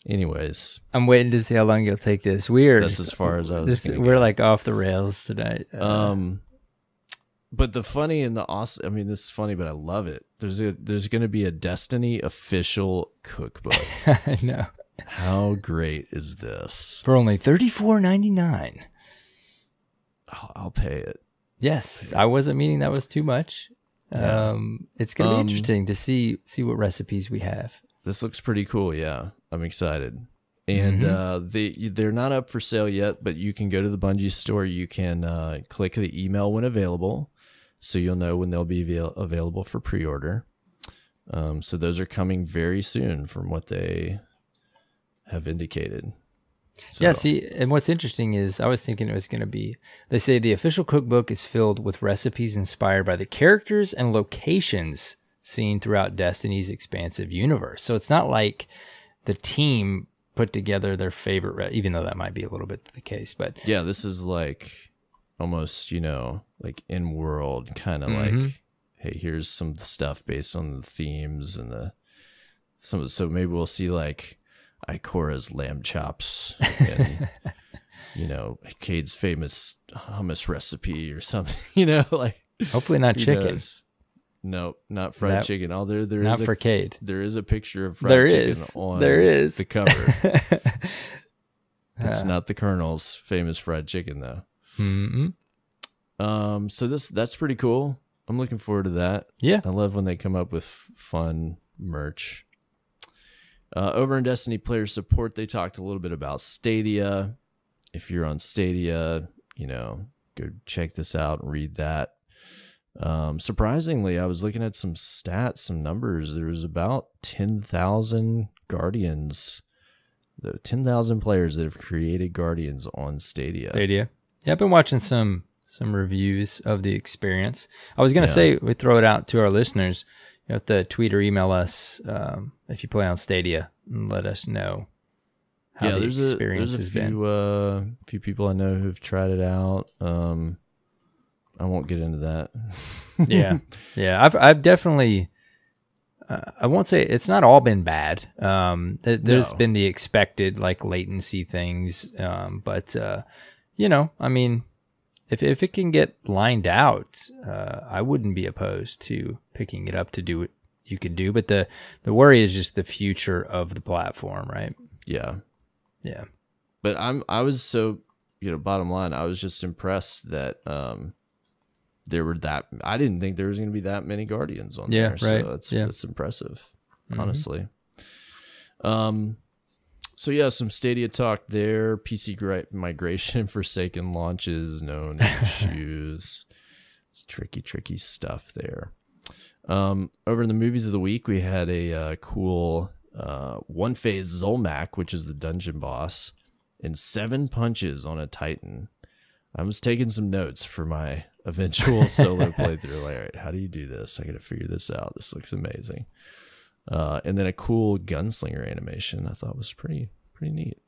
Anyways, I'm waiting to see how long you'll take this. That's as far as I was. We're like off the rails tonight. But the funny and the awesome, I mean, this is funny, but I love it. There's going to be a Destiny official cookbook. I know. How great is this? For only $34.99. I'll pay it. Yes, I wasn't meaning that was too much. Yeah. It's going to be interesting to see what recipes we have. This looks pretty cool. Yeah, I'm excited. And they're not up for sale yet, but you can go to the Bungie store. You can click the email when available, so you'll know when they'll be available for pre-order. So those are coming very soon from what they have indicated. So, yeah, see, and what's interesting is I was thinking it was going to be, they say the official cookbook is filled with recipes inspired by the characters and locations seen throughout Destiny's expansive universe. So it's not like the team put together their favorite, even though that might be a little bit the case. But yeah, this is like almost, like in world kind of like, hey, here's some of the stuff based on the themes and so maybe we'll see like Ikora's lamb chops and Cade's famous hummus recipe or something, like hopefully not chicken. No, not fried chicken. Oh, there not is for Cade. There is a picture of fried chicken on the cover. It's not the Colonel's famous fried chicken though. So that's pretty cool. I'm looking forward to that. Yeah, I love when they come up with fun merch. Over in Destiny player support, they talked a little bit about Stadia. If you're on Stadia, go check this out and read that. Surprisingly, I was looking at some stats, some numbers. There was about 10,000 Guardians, 10,000 players that have created Guardians on Stadia. Yeah, I've been watching some reviews of the experience. I was going to say, we throw it out to our listeners. You have to tweet or email us if you play on Stadia and let us know how the experience has been. There's a few people I know who've tried it out. I won't get into that. Yeah. I've definitely. I won't say it's not all been bad. There's been the expected like latency things, but I mean, if it can get lined out, I wouldn't be opposed to picking it up to do what you could do. But the worry is just the future of the platform, right? Yeah. But I was so bottom line, I was just impressed that there were I didn't think there was going to be that many Guardians on there. Right. So it's impressive, honestly. So yeah, some Stadia talk there. PC migration, Forsaken launches, no issues. It's tricky stuff there. Over in the movies of the week, we had a cool one-phase Zolmak, which is the dungeon boss, and 7 punches on a Titan. I was taking some notes for my eventual solo playthrough. Like, all right, how do you do this? I got to figure this out. This looks amazing. And then a cool gunslinger animation I thought was pretty neat.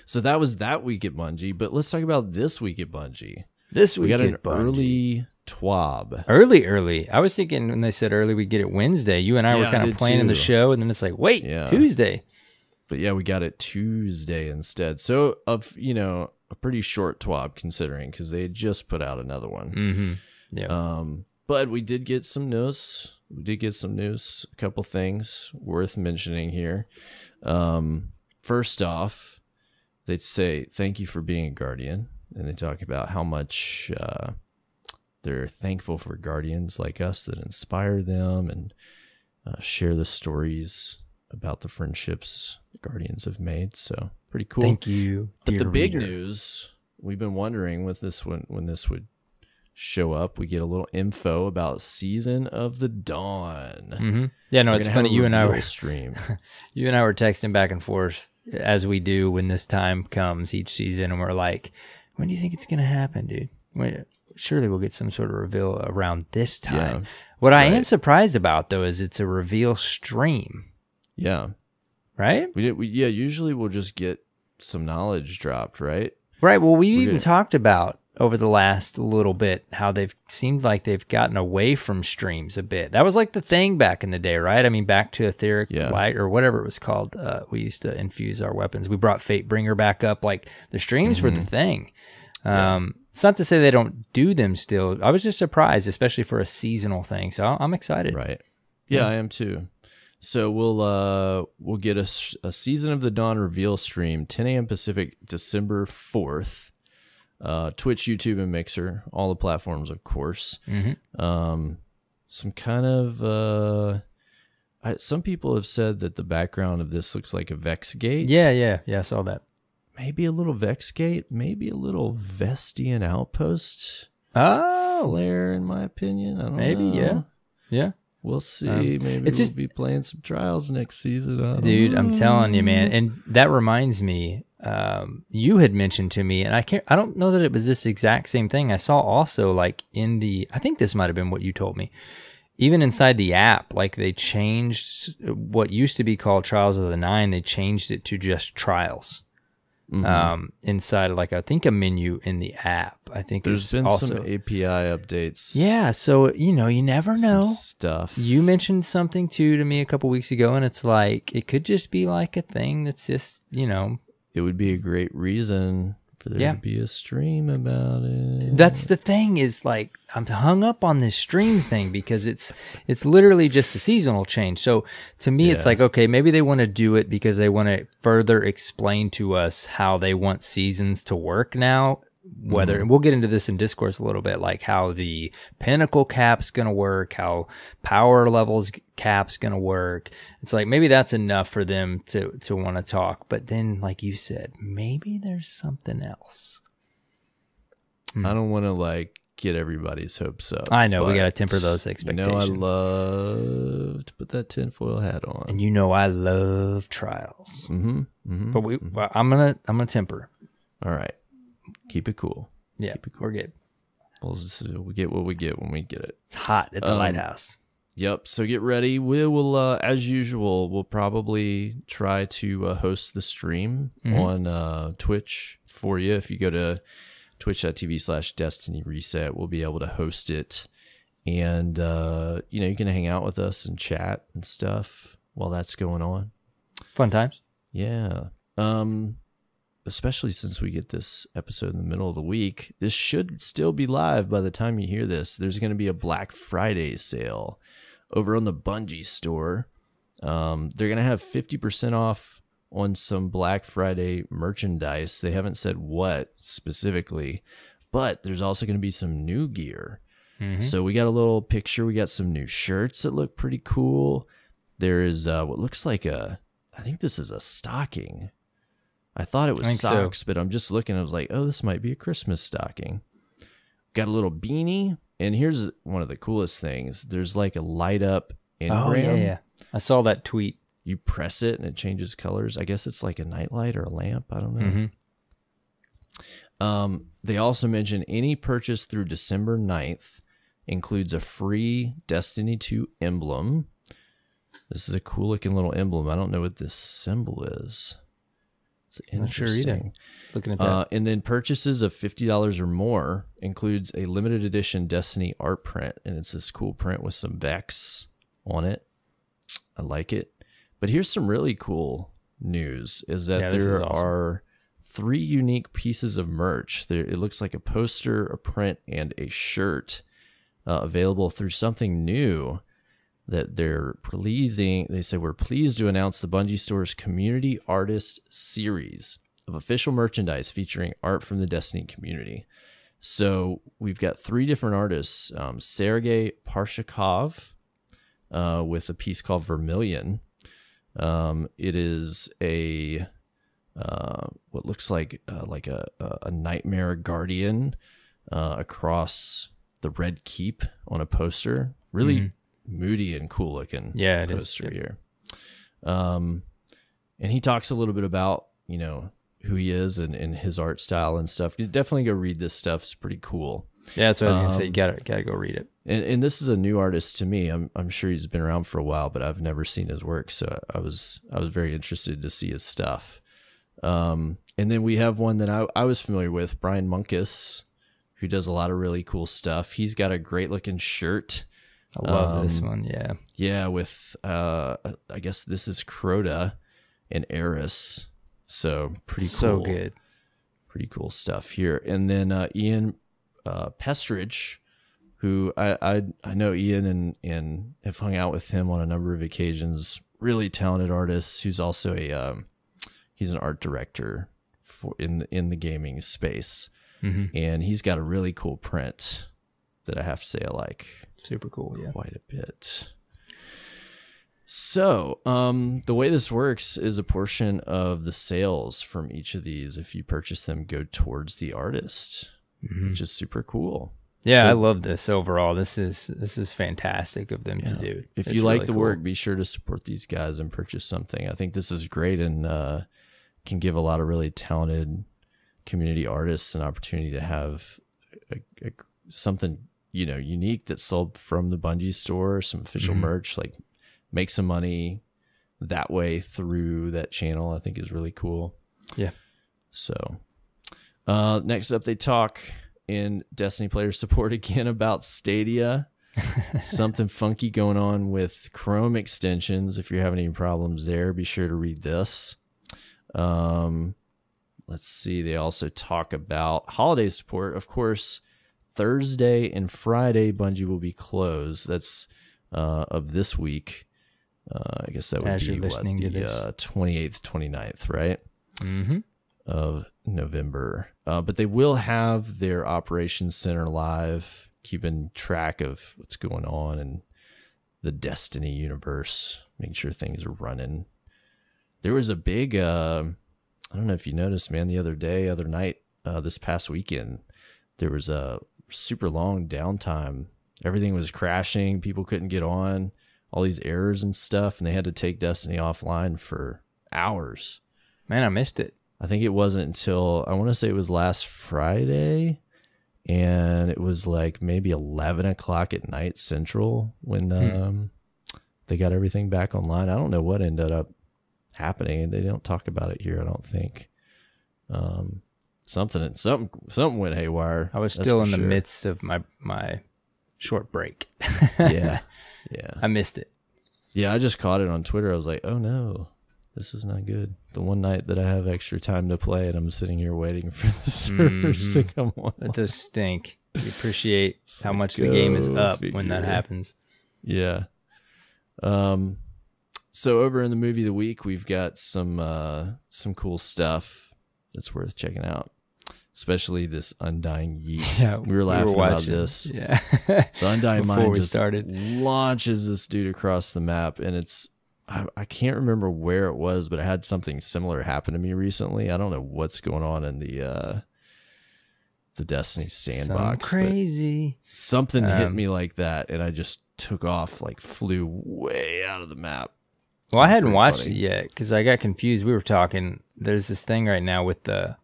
So that was that week at Bungie, but let's talk about this week at Bungie. We got an early TWAB. Early. I was thinking when they said early, we'd get it Wednesday. You and I were kind of planning the show, and then it's like, wait, Tuesday. But yeah, we got it Tuesday instead. So a pretty short TWAB considering, because they had just put out another one. Yeah. But we did get some news. A couple things worth mentioning here. First off, they say thank you for being a Guardian, and they talk about how much they're thankful for Guardians like us that inspire them and share the stories about the friendships Guardians have made. So pretty cool. Thank you. But the big news, we've been wondering with this one, when this would show up, we get a little info about Season of the Dawn. Yeah, no, it's funny. You and I were texting back and forth as we do when this time comes each season, and we're like, when do you think it's going to happen, dude? Surely we'll get some sort of reveal around this time. What I am surprised about, though, is it's a reveal stream. Yeah. Right? Usually we'll just get some knowledge dropped, right? Right. Well, we even talked about over the last little bit how they've seemed like they've gotten away from streams a bit. That was like the thing back in the day, right? I mean, back to etheric light or whatever it was called. We used to infuse our weapons. We brought Fatebringer back up. Like the streams were the thing. It's not to say they don't do them still. I was just surprised, especially for a seasonal thing. So I'm excited. Right. Yeah, I am too. So we'll get a Season of the Dawn reveal stream, 10 a.m. Pacific, December 4th. Twitch, YouTube, and Mixer, all the platforms, of course. Some kind of some people have said that the background of this looks like a Vex Gate. Yeah, I saw that. Maybe a little Vex Gate, maybe a little Vestian Outpost. Flare, in my opinion. I don't know. Yeah. We'll see. Maybe we'll be playing some Trials next season. Dude, I'm telling you, man. And that reminds me, you had mentioned to me, and I don't know that it was this exact same thing. I saw also like I think this might have been what you told me. even inside the app, like they changed what used to be called Trials of the Nine. They changed it to just Trials. Inside of like, I think a menu in the app. I think there's been also some API updates. Yeah. So, you never know. Stuff. You mentioned something too to me a couple weeks ago, and it's like, it could just be like a thing that's just, It would be a great reason for there to be a stream about it. That's the thing, is like, I'm hung up on this stream thing because it's literally just a seasonal change. So to me, it's like, okay, maybe they want to do it because they want to further explain to us how they want seasons to work now. Whether, and we'll get into this in discourse a little bit, like how the pinnacle cap's going to work, how power levels cap's going to work. It's like, maybe that's enough for them to want to talk. But then, like you said, maybe there's something else. I don't want to like get everybody's hopes up. I know, we got to temper those expectations. I love to put that tinfoil hat on. And I love Trials. But I'm gonna temper. All right. Keep it cool. Yeah, we're good. We get what we get when we get it. It's hot at the lighthouse. Yep. So get ready. We will, as usual, we'll probably try to host the stream on Twitch for you. If you go to twitch.tv/Destiny Reset, we'll be able to host it. And, you can hang out with us and chat and stuff while that's going on. Fun times. Yeah. Especially since we get this episode in the middle of the week, this should still be live by the time you hear this. There's going to be a Black Friday sale over on the Bungie store. They're going to have 50% off on some Black Friday merchandise. They haven't said what specifically, but there's also going to be some new gear. So we got a little picture. We got some new shirts that look pretty cool. There is what looks like I think this is a stocking. I thought it was socks, but I'm just looking. I was like, oh, this might be a Christmas stocking. Got a little beanie. And here's one of the coolest things. There's like a light up engram. Oh, yeah. I saw that tweet. You press it and it changes colors. I guess it's like a nightlight or a lamp. I don't know. They also mention any purchase through December 9th includes a free Destiny 2 emblem. This is a cool looking little emblem. I don't know what this symbol is. It's interesting. Not sure either. Looking at that. And then purchases of $50 or more includes a limited edition Destiny art print. And it's this cool print with some Vex on it. I like it. But here's some really cool news is that there are 3 unique pieces of merch. It looks like a poster, a print, and a shirt available through something new that they're pleasing. They say, we're pleased to announce the Bungie Store's Community Artist Series of official merchandise featuring art from the Destiny community. So we've got 3 different artists. Sergei Parshakov with a piece called Vermilion. It is a what looks like a nightmare guardian across the Red Keep on a poster. Really moody and cool looking poster here. And he talks a little bit about, who he is and his art style and stuff. You definitely go read this stuff. It's pretty cool. Yeah, that's what I was gonna say. You gotta go read it. And this is a new artist to me. I'm sure he's been around for a while, but I've never seen his work. So I was very interested to see his stuff. And then we have one that I was familiar with, Brian Munkus, who does a lot of really cool stuff. He's got a great looking shirt. I love this one. Yeah. Yeah. With, I guess this is Crota and Eris. So pretty cool. So good. Pretty cool stuff here. And then, Ian, Pestridge, who I know Ian and have hung out with him on a number of occasions. Really talented artist who's also he's an art director in the gaming space. And he's got a really cool print that I have to say I like. Super cool, yeah. Quite a bit. So, the way this works is a portion of the sales from each of these, if you purchase them, go towards the artist, which is super cool. Yeah, I love this overall. This is fantastic of them to do. If you like the work, be sure to support these guys and purchase something. I think this is great and can give a lot of really talented community artists an opportunity to have something unique that's sold from the Bungie store, some official merch, like make some money that way through that channel, I think is really cool. Yeah. So next up, they talk in Destiny player support again about Stadia. Something funky going on with Chrome extensions. If you're having any problems there, be sure to read this. Let's see. They also talk about holiday support. Of course, Thursday and Friday, Bungie will be closed. That's of this week. I guess that would be the 28th, 29th, right? Mm-hmm. Of November. But they will have their operations center live, keeping track of what's going on in the Destiny universe, making sure things are running. There was a big, I don't know if you noticed, man, the other night, this past weekend, there was a super long downtime. Everything was crashing. People couldn't get on, all these errors and stuff, and they had to take Destiny offline for hours. Man, I missed it. I think it wasn't until, I want to say it was last Friday, and it was like maybe 11 o'clock at night Central when they got everything back online. I don't know what ended up happening. They don't talk about it here, I don't think. Something went haywire. I was still in the midst of my short break. Yeah. I missed it. Yeah, I just caught it on Twitter. I was like, oh no, this is not good. The one night that I have extra time to play and I'm sitting here waiting for the servers to come on. That does stink. You appreciate how much the game is up when that happens. Yeah. So over in the movie of the week, we've got some cool stuff that's worth checking out. Especially this Undying Yeet. Yeah, we were laughing about this. Yeah. The Undying Mind just launches this dude across the map, and it's I can't remember where it was, but I had something similar happen to me recently. I don't know what's going on in the Destiny sandbox. Crazy. Something hit me like that, and I just took off, like flew way out of the map. Well, I hadn't watched it yet because I got confused. We were talking. There's this thing right now with the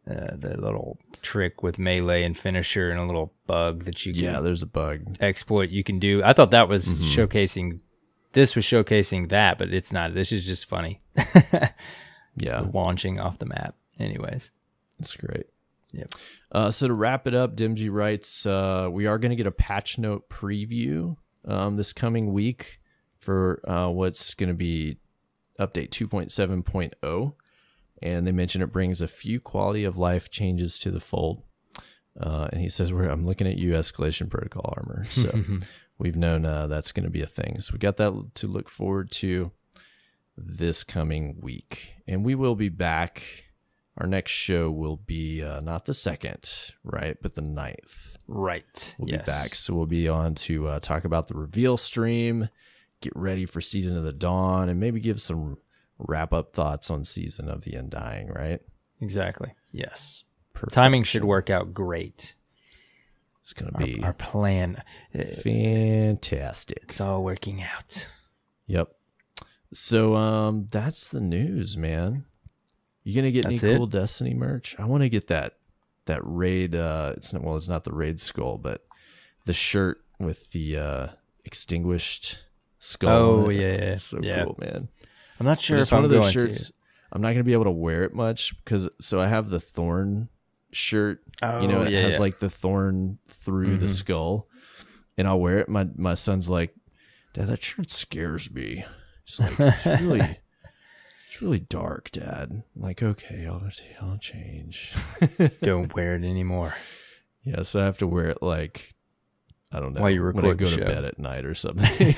little trick with melee and finisher and a little bug that you can there's a bug exploit you can do. I thought that was showcasing. This was showcasing that, but it's not. This is just funny. Yeah, launching off the map. Anyways, that's great. Yep. So to wrap it up, Dimgy writes, we are going to get a patch note preview this coming week for what's going to be update 2.7.0. And they mention it brings a few quality of life changes to the fold. And he says, I'm looking at you, Escalation Protocol armor. So we've known that's going to be a thing. So we got that to look forward to this coming week. And we will be back. Our next show will be not the 2nd, right? But the 9th. Right. We'll be back. So we'll be on to talk about the reveal stream, get ready for Season of the Dawn, and maybe give some wrap-up thoughts on Season of the Undying, right? Exactly. Yes. Perfection. Timing should work out great. It's going to be our plan. Fantastic. It's all working out. Yep. So that's the news, man. You gonna get any cool Destiny merch? I want to get that raid. It's not the raid skull, but the shirt with the extinguished skull. Oh yeah, it's so cool, man. I'm not sure if I'm one of those going shirts. to. I'm not gonna be able to wear it much because I have the thorn shirt. It has like the thorn through the skull, and I'll wear it. My son's like, Dad, that shirt scares me. He's like, it's really dark, Dad. I'm like, okay, I'll change. Don't wear it anymore. Yeah, so I have to wear it like, I don't know, while you record when I go to bed at night or something.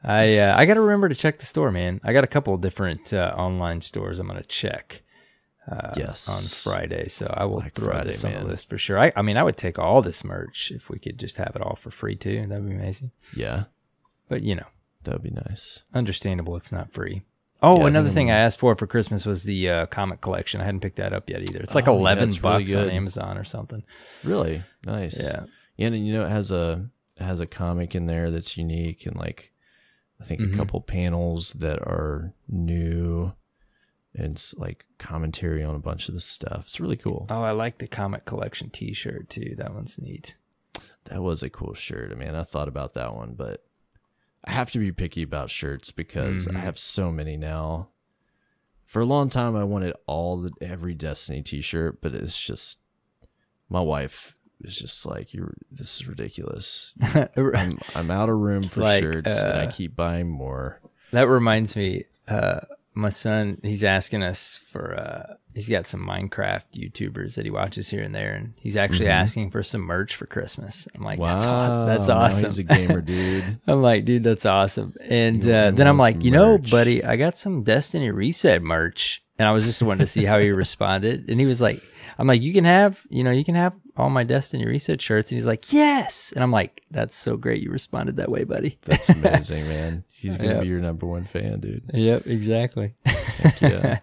I got to remember to check the store, man. I got a couple of different online stores I'm going to check on Friday, so I will throw this on the list for sure. I mean, I would take all this merch if we could just have it all for free too. That'd be amazing. Yeah. But, that would be nice. Understandable it's not free. Oh, another thing I asked for Christmas was the comic collection. I hadn't picked that up yet either. It's like $11 really on Amazon or something. Really nice. Yeah, and it has a comic in there that's unique, and like I think a couple panels that are new, and it's like commentary on a bunch of the stuff. It's really cool. Oh, I like the comic collection T-shirt too. That one's neat. That was a cool shirt. I mean, I thought about that one, but I have to be picky about shirts because I have so many now. For a long time, I wanted every Destiny t-shirt, but it's just, my wife is just like, this is ridiculous. I'm out of room for shirts, and I keep buying more. That reminds me, my son, he's asking us for, he's got some Minecraft YouTubers that he watches here and there, and he's actually asking for some merch for Christmas. I'm like, wow, that's awesome. Now he's a gamer, dude. I'm like, dude, that's awesome. And then I'm like, you know, buddy, I got some Destiny Reset merch, and I was just wanting to see how he responded. And he was like, I'm like, you can have all my Destiny Reset shirts. And he's like, yes. And I'm like, that's so great you responded that way, buddy. That's amazing, man. He's going to be your #1 fan, dude. Yep, exactly. Heck yeah.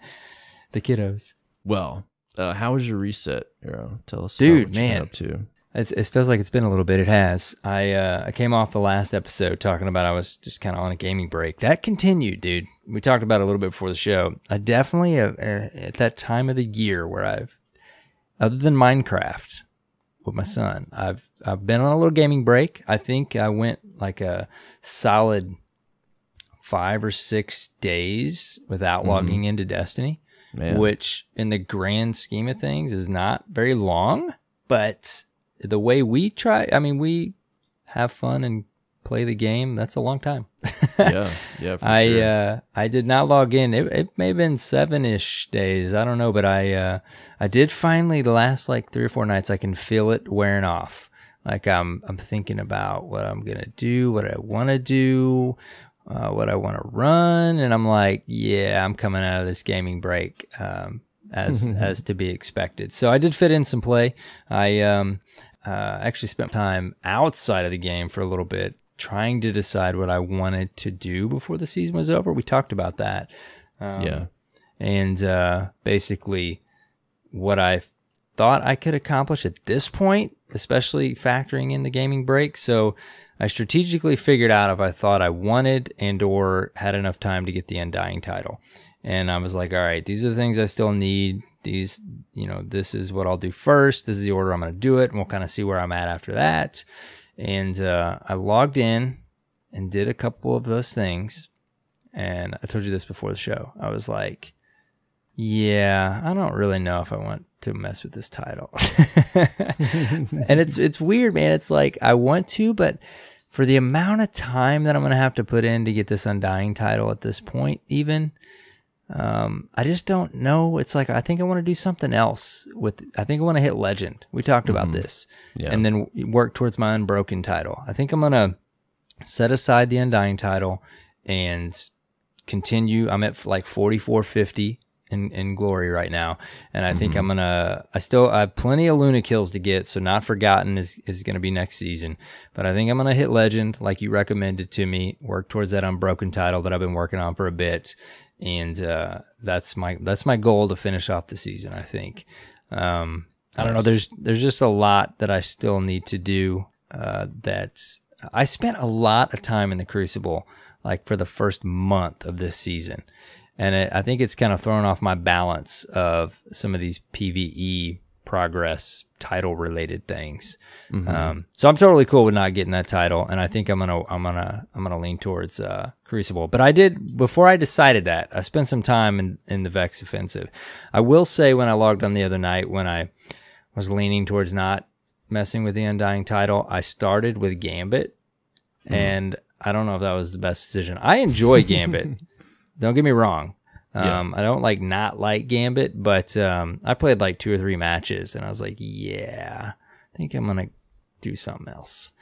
The kiddos. Well, how was your reset, Arrow? Tell us dude, about what you've been up to. It feels like it's been a little bit. It has. I came off the last episode talking about I was just kind of on a gaming break. That continued, dude. We talked about it a little bit before the show. I definitely, at that time of the year where other than Minecraft with my son, I've been on a little gaming break. I think I went like a solid 5 or 6 days without logging into Destiny, which in the grand scheme of things is not very long, but the way we we have fun and play the game, that's a long time. yeah, for sure. I did not log in. It may have been 7-ish days. I don't know, but I did finally, the last like 3 or 4 nights, I can feel it wearing off. Like I'm thinking about what I'm going to do, what I want to do, what I want to run. And I'm like, yeah, I'm coming out of this gaming break, as to be expected. So I did fit in some play. I actually spent time outside of the game for a little bit, trying to decide what I wanted to do before the season was over. We talked about that. And basically what I thought I could accomplish at this point, especially factoring in the gaming break. So I strategically figured out if I thought I wanted and or had enough time to get the Undying title. And I was like, all right, these are the things I still need. These, this is what I'll do first. This is the order I'm going to do it. And we'll kind of see where I'm at after that. And I logged in and did a couple of those things. And I told you this before the show. I was like, yeah, I don't really know if I want to mess with this title. And it's weird, man. It's like I want to, but for the amount of time that I'm going to have to put in to get this Undying title at this point, even, I just don't know. It's like, I think I want to do something else I think I want to hit Legend. We talked about this. Yeah. And then work towards my Unbroken title. I think I'm going to set aside the Undying title and continue. I'm at like 4450 in glory right now. And I think I have plenty of Luna kills to get. So Not Forgotten is going to be next season, but I think I'm going to hit Legend like you recommended to me, work towards that Unbroken title that I've been working on for a bit. And that's my goal to finish off the season, I think. I don't know. There's just a lot that I still need to do. That I spent a lot of time in the Crucible, like for the first month of this season. And I think it's kind of thrown off my balance of some of these PvE progress title related things. So I'm totally cool with not getting that title, and I think I'm gonna lean towards Crucible. But I did, before I decided that, I spent some time in the Vex Offensive. I will say, when I logged on the other night, when I was leaning towards not messing with the Undying title, I started with Gambit, and I don't know if that was the best decision. I enjoy Gambit. Don't get me wrong. I don't not like Gambit, but I played like 2 or 3 matches, and I was like, yeah, I think I'm going to do something else.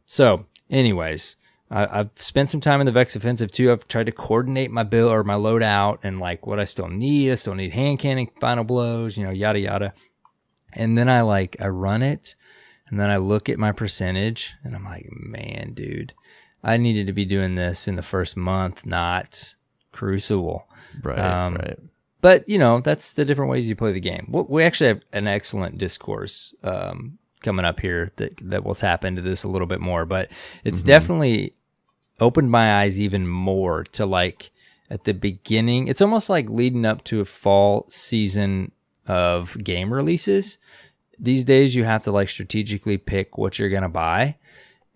So anyways, I've spent some time in the Vex Offensive too. I've tried to coordinate my build or my loadout and like what I still need. I still need hand cannon, final blows, yada, yada. And then I run it, and then I look at my percentage, and I'm like, man, dude, I needed to be doing this in the first month, not Crucible. Right. But that's the different ways you play the game. We actually have an excellent discourse coming up here that will tap into this a little bit more, but it's definitely opened my eyes even more to at the beginning. It's almost like leading up to a fall season of game releases. these days you have to like strategically pick what you're gonna buy,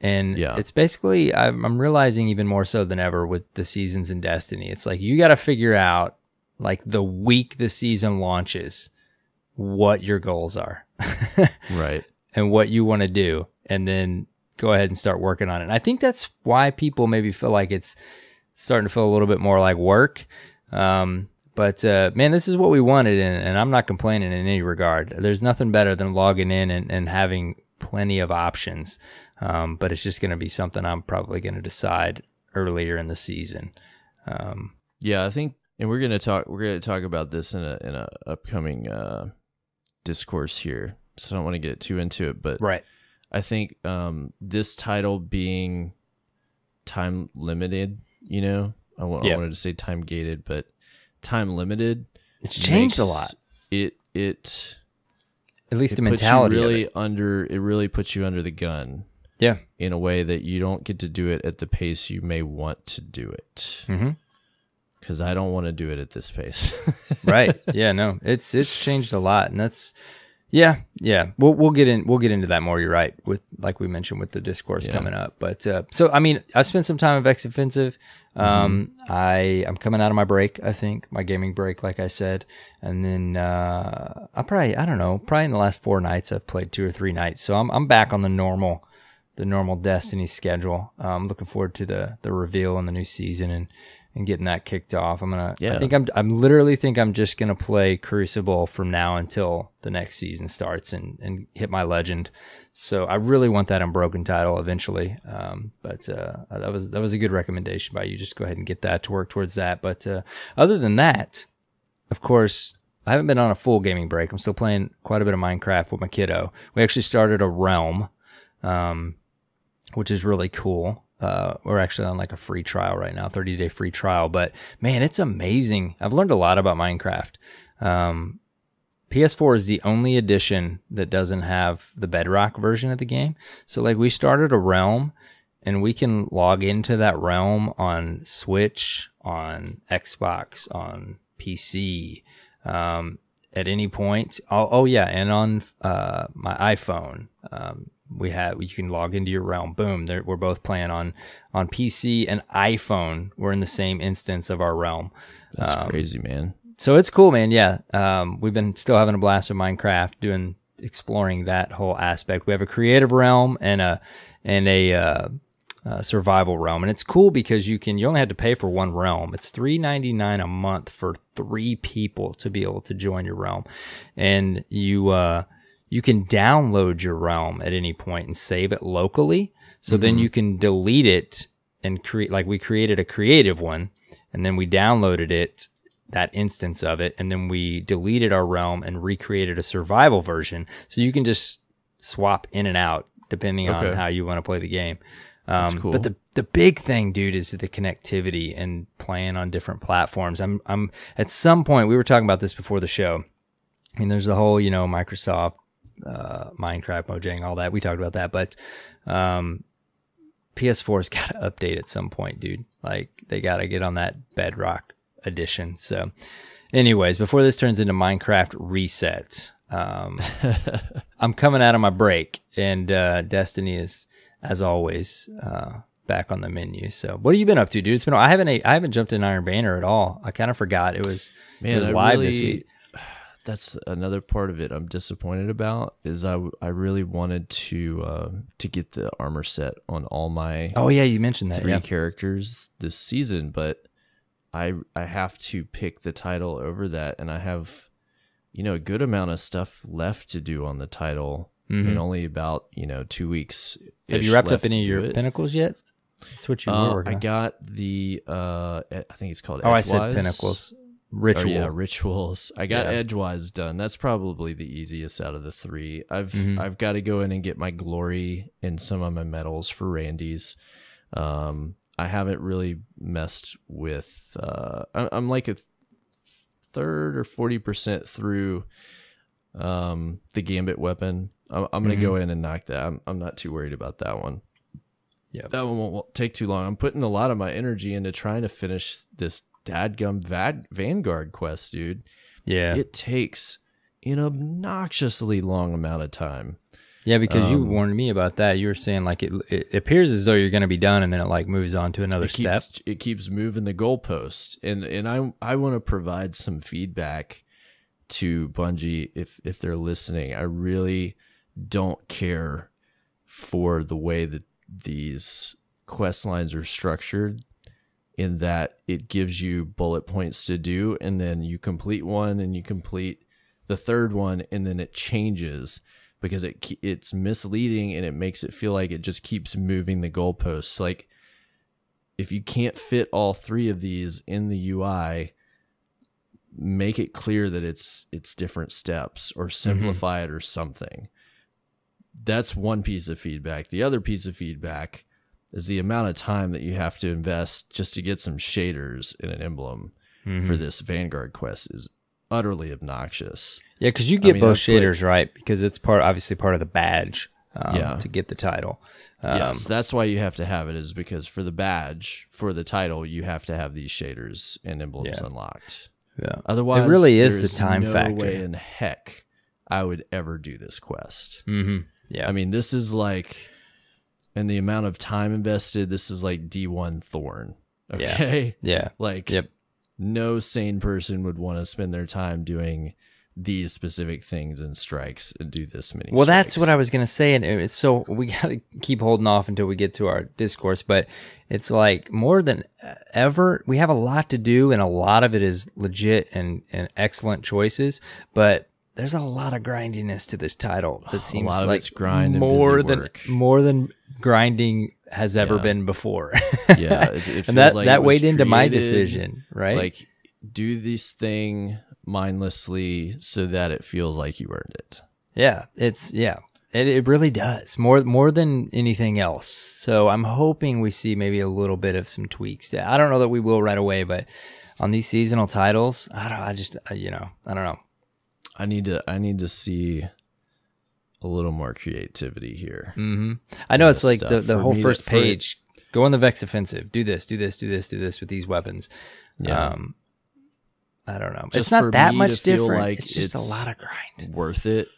and it's basically I'm realizing even more so than ever with the seasons in Destiny. It's like you got to figure out like the week the season launches what your goals are, right, and what you want to do, and then go ahead and start working on it. And I think that's why people maybe feel like it's starting to feel a little bit more like work. But man, this is what we wanted, and I'm not complaining in any regard. There's nothing better than logging in and having plenty of options. But it's just going to be something I'm probably going to decide earlier in the season. I think, and we're going to talk about this in a upcoming discourse here. So I don't want to get too into it, but right. I think this title being time limited, I wanted to say time gated, but time limited. It's changed a lot. It at least the mentality really of it. It really puts you under the gun. Yeah. In a way that you don't get to do it at the pace you may want to do it. Mm-hmm. Because I don't want to do it at this pace. Right. Yeah. No. It's changed a lot, and that's yeah. We'll get into that more. You're right. With like we mentioned with the discourse coming up, but so I mean, I spent some time at Vex Offensive. I'm coming out of my break. I think my gaming break, like I said, and then probably in the last 4 nights I've played 2 or 3 nights, so I'm back on the normal Destiny schedule. I'm looking forward to the reveal in the new season and getting that kicked off. I'm literally think I'm just gonna play Crucible from now until the next season starts and hit my legend. So I really want that Unbroken title eventually. But that was a good recommendation by you. Just go ahead and get that to work towards that. But other than that, of course, I haven't been on a full gaming break. I'm still playing quite a bit of Minecraft with my kiddo. We actually started a realm, which is really cool. We're actually on like a free trial right now, 30-day free trial. But man, it's amazing. I've learned a lot about Minecraft. PS4 is the only edition that doesn't have the Bedrock version of the game. So like we started a realm, and we can log into that realm on Switch, on Xbox, on PC, at any point. And on my iPhone. You can log into your realm. Boom. We're both playing on PC and iPhone. We're in the same instance of our realm. That's crazy, man. So it's cool, man. Yeah. We've been still having a blast with Minecraft, exploring that whole aspect. We have a creative realm and a survival realm, and it's cool because you only have to pay for one realm. It's $3.99 a month for 3 people to be able to join your realm, and you can download your realm at any point and save it locally. So then you can delete it and create, like we created a creative one, and then we downloaded it, that instance of it, and then we deleted our realm and recreated a survival version. So you can just swap in and out depending on how you want to play the game. That's cool. But the big thing, dude, is the connectivity and playing on different platforms. I'm at some point, we were talking about this before the show. I mean, there's the whole, Microsoft, Minecraft, Mojang, all that. We talked about that, but PS4's got to update at some point, dude. Like they got to get on that Bedrock edition. So anyways, before this turns into Minecraft reset, I'm coming out of my break, and Destiny is, as always, back on the menu. So what have you been up to, dude? It's been, I haven't jumped in Iron Banner at all. I kind of forgot it was live this week. That's another part of it I'm disappointed about, is I really wanted to get the armor set on all my you mentioned that 3 characters this season, but I have to pick the title over that, and I have a good amount of stuff left to do on the title, and only about 2 weeks. Have you wrapped up any of your pinnacles yet? That's what you were working on. I got the I think it's called Edgewise. I said pinnacles. Ritual. Rituals. I got Edgewise done. That's probably the easiest out of the 3. I've got to go in and get my glory and some of my medals for Randy's. I haven't really messed with. I'm like a third or 40% through the Gambit weapon. I'm gonna go in and knock that. I'm not too worried about that one. Yeah, that one won't take too long. I'm putting a lot of my energy into trying to finish this dadgum Vanguard quest, dude. Yeah, it takes an obnoxiously long amount of time. Yeah, because you warned me about that. You were saying like it appears as though you're going to be done, and then it like moves on to another step. It keeps moving the goalpost, and I want to provide some feedback to Bungie if they're listening. I really don't care for the way that these quest lines are structured, in that it gives you bullet points to do, and then you complete one and you complete the third one, and then it changes, because it's misleading and it makes it feel like it just keeps moving the goalposts. Like, if you can't fit all three of these in the UI, make it clear that it's different steps, or simplify it or something. That's one piece of feedback. The other piece of feedback is the amount of time that you have to invest just to get some shaders in an emblem for this Vanguard quest is utterly obnoxious. Yeah, because you get both shaders, right? Because it's obviously part of the badge to get the title. Yes, that's why you have to have it, is because for the badge, for the title, you have to have these shaders and emblems unlocked. Yeah. Otherwise, it really is the time factor. No way in heck I would ever do this quest. Yeah. I mean, this is like, and the amount of time invested, this is like D1 Thorn. Okay? Yeah. Like, no sane person would want to spend their time doing these specific things and strikes and do this many strikes. That's what I was going to say. And it's so we got to keep holding off until we get to our discourse, but it's like more than ever, we have a lot to do, and a lot of it is legit and excellent choices, but there's a lot of grindiness to this title that seems a lot like of it's grind more and busy than work. More than grinding has ever been before. Yeah, it feels and that like that it was weighed into my created, decision, right? Like, do this thing mindlessly so that it feels like you earned it. Yeah, it really does more than anything else. So I'm hoping we see maybe a little bit of some tweaks. I don't know that we will right away, but on these seasonal titles, I don't know. I need to see a little more creativity here. I know it's like the whole first page. Go on the Vex Offensive. Do this with these weapons. Yeah. I don't know. Just it's not that me much to feel different. like it's just a lot of grind. Worth it.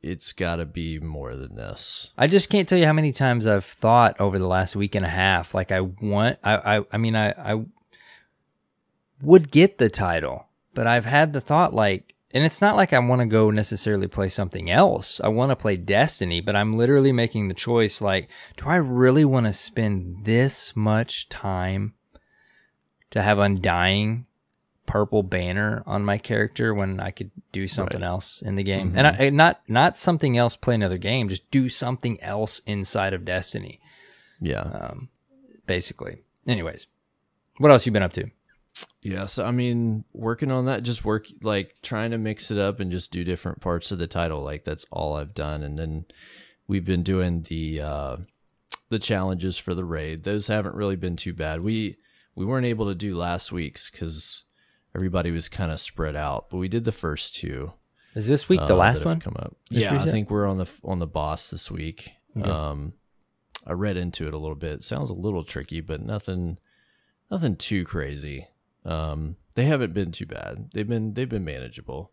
It's got to be more than this. I just can't tell you how many times I've thought over the last week and a half, like I would get the title, but I've had the thought like, and it's not like I want to go necessarily play something else. I want to play Destiny, but I'm literally making the choice like, do I really want to spend this much time to have Undying purple banner on my character when I could do something else in the game? And not something else, play another game, just do something else inside of Destiny. Yeah. Basically. Anyways, what else you been up to? Yes, I mean, working on that, just trying to mix it up and just do different parts of the title. Like, that's all I've done. And then we've been doing the challenges for the raid. Those haven't really been too bad. We weren't able to do last week's because everybody was kind of spread out, but we did the first two. Is this week the last one? Come up. This Yeah, reset? I think we're on the boss this week. Okay. I read into it a little bit. It sounds a little tricky, but nothing too crazy. They haven't been too bad. They've been manageable.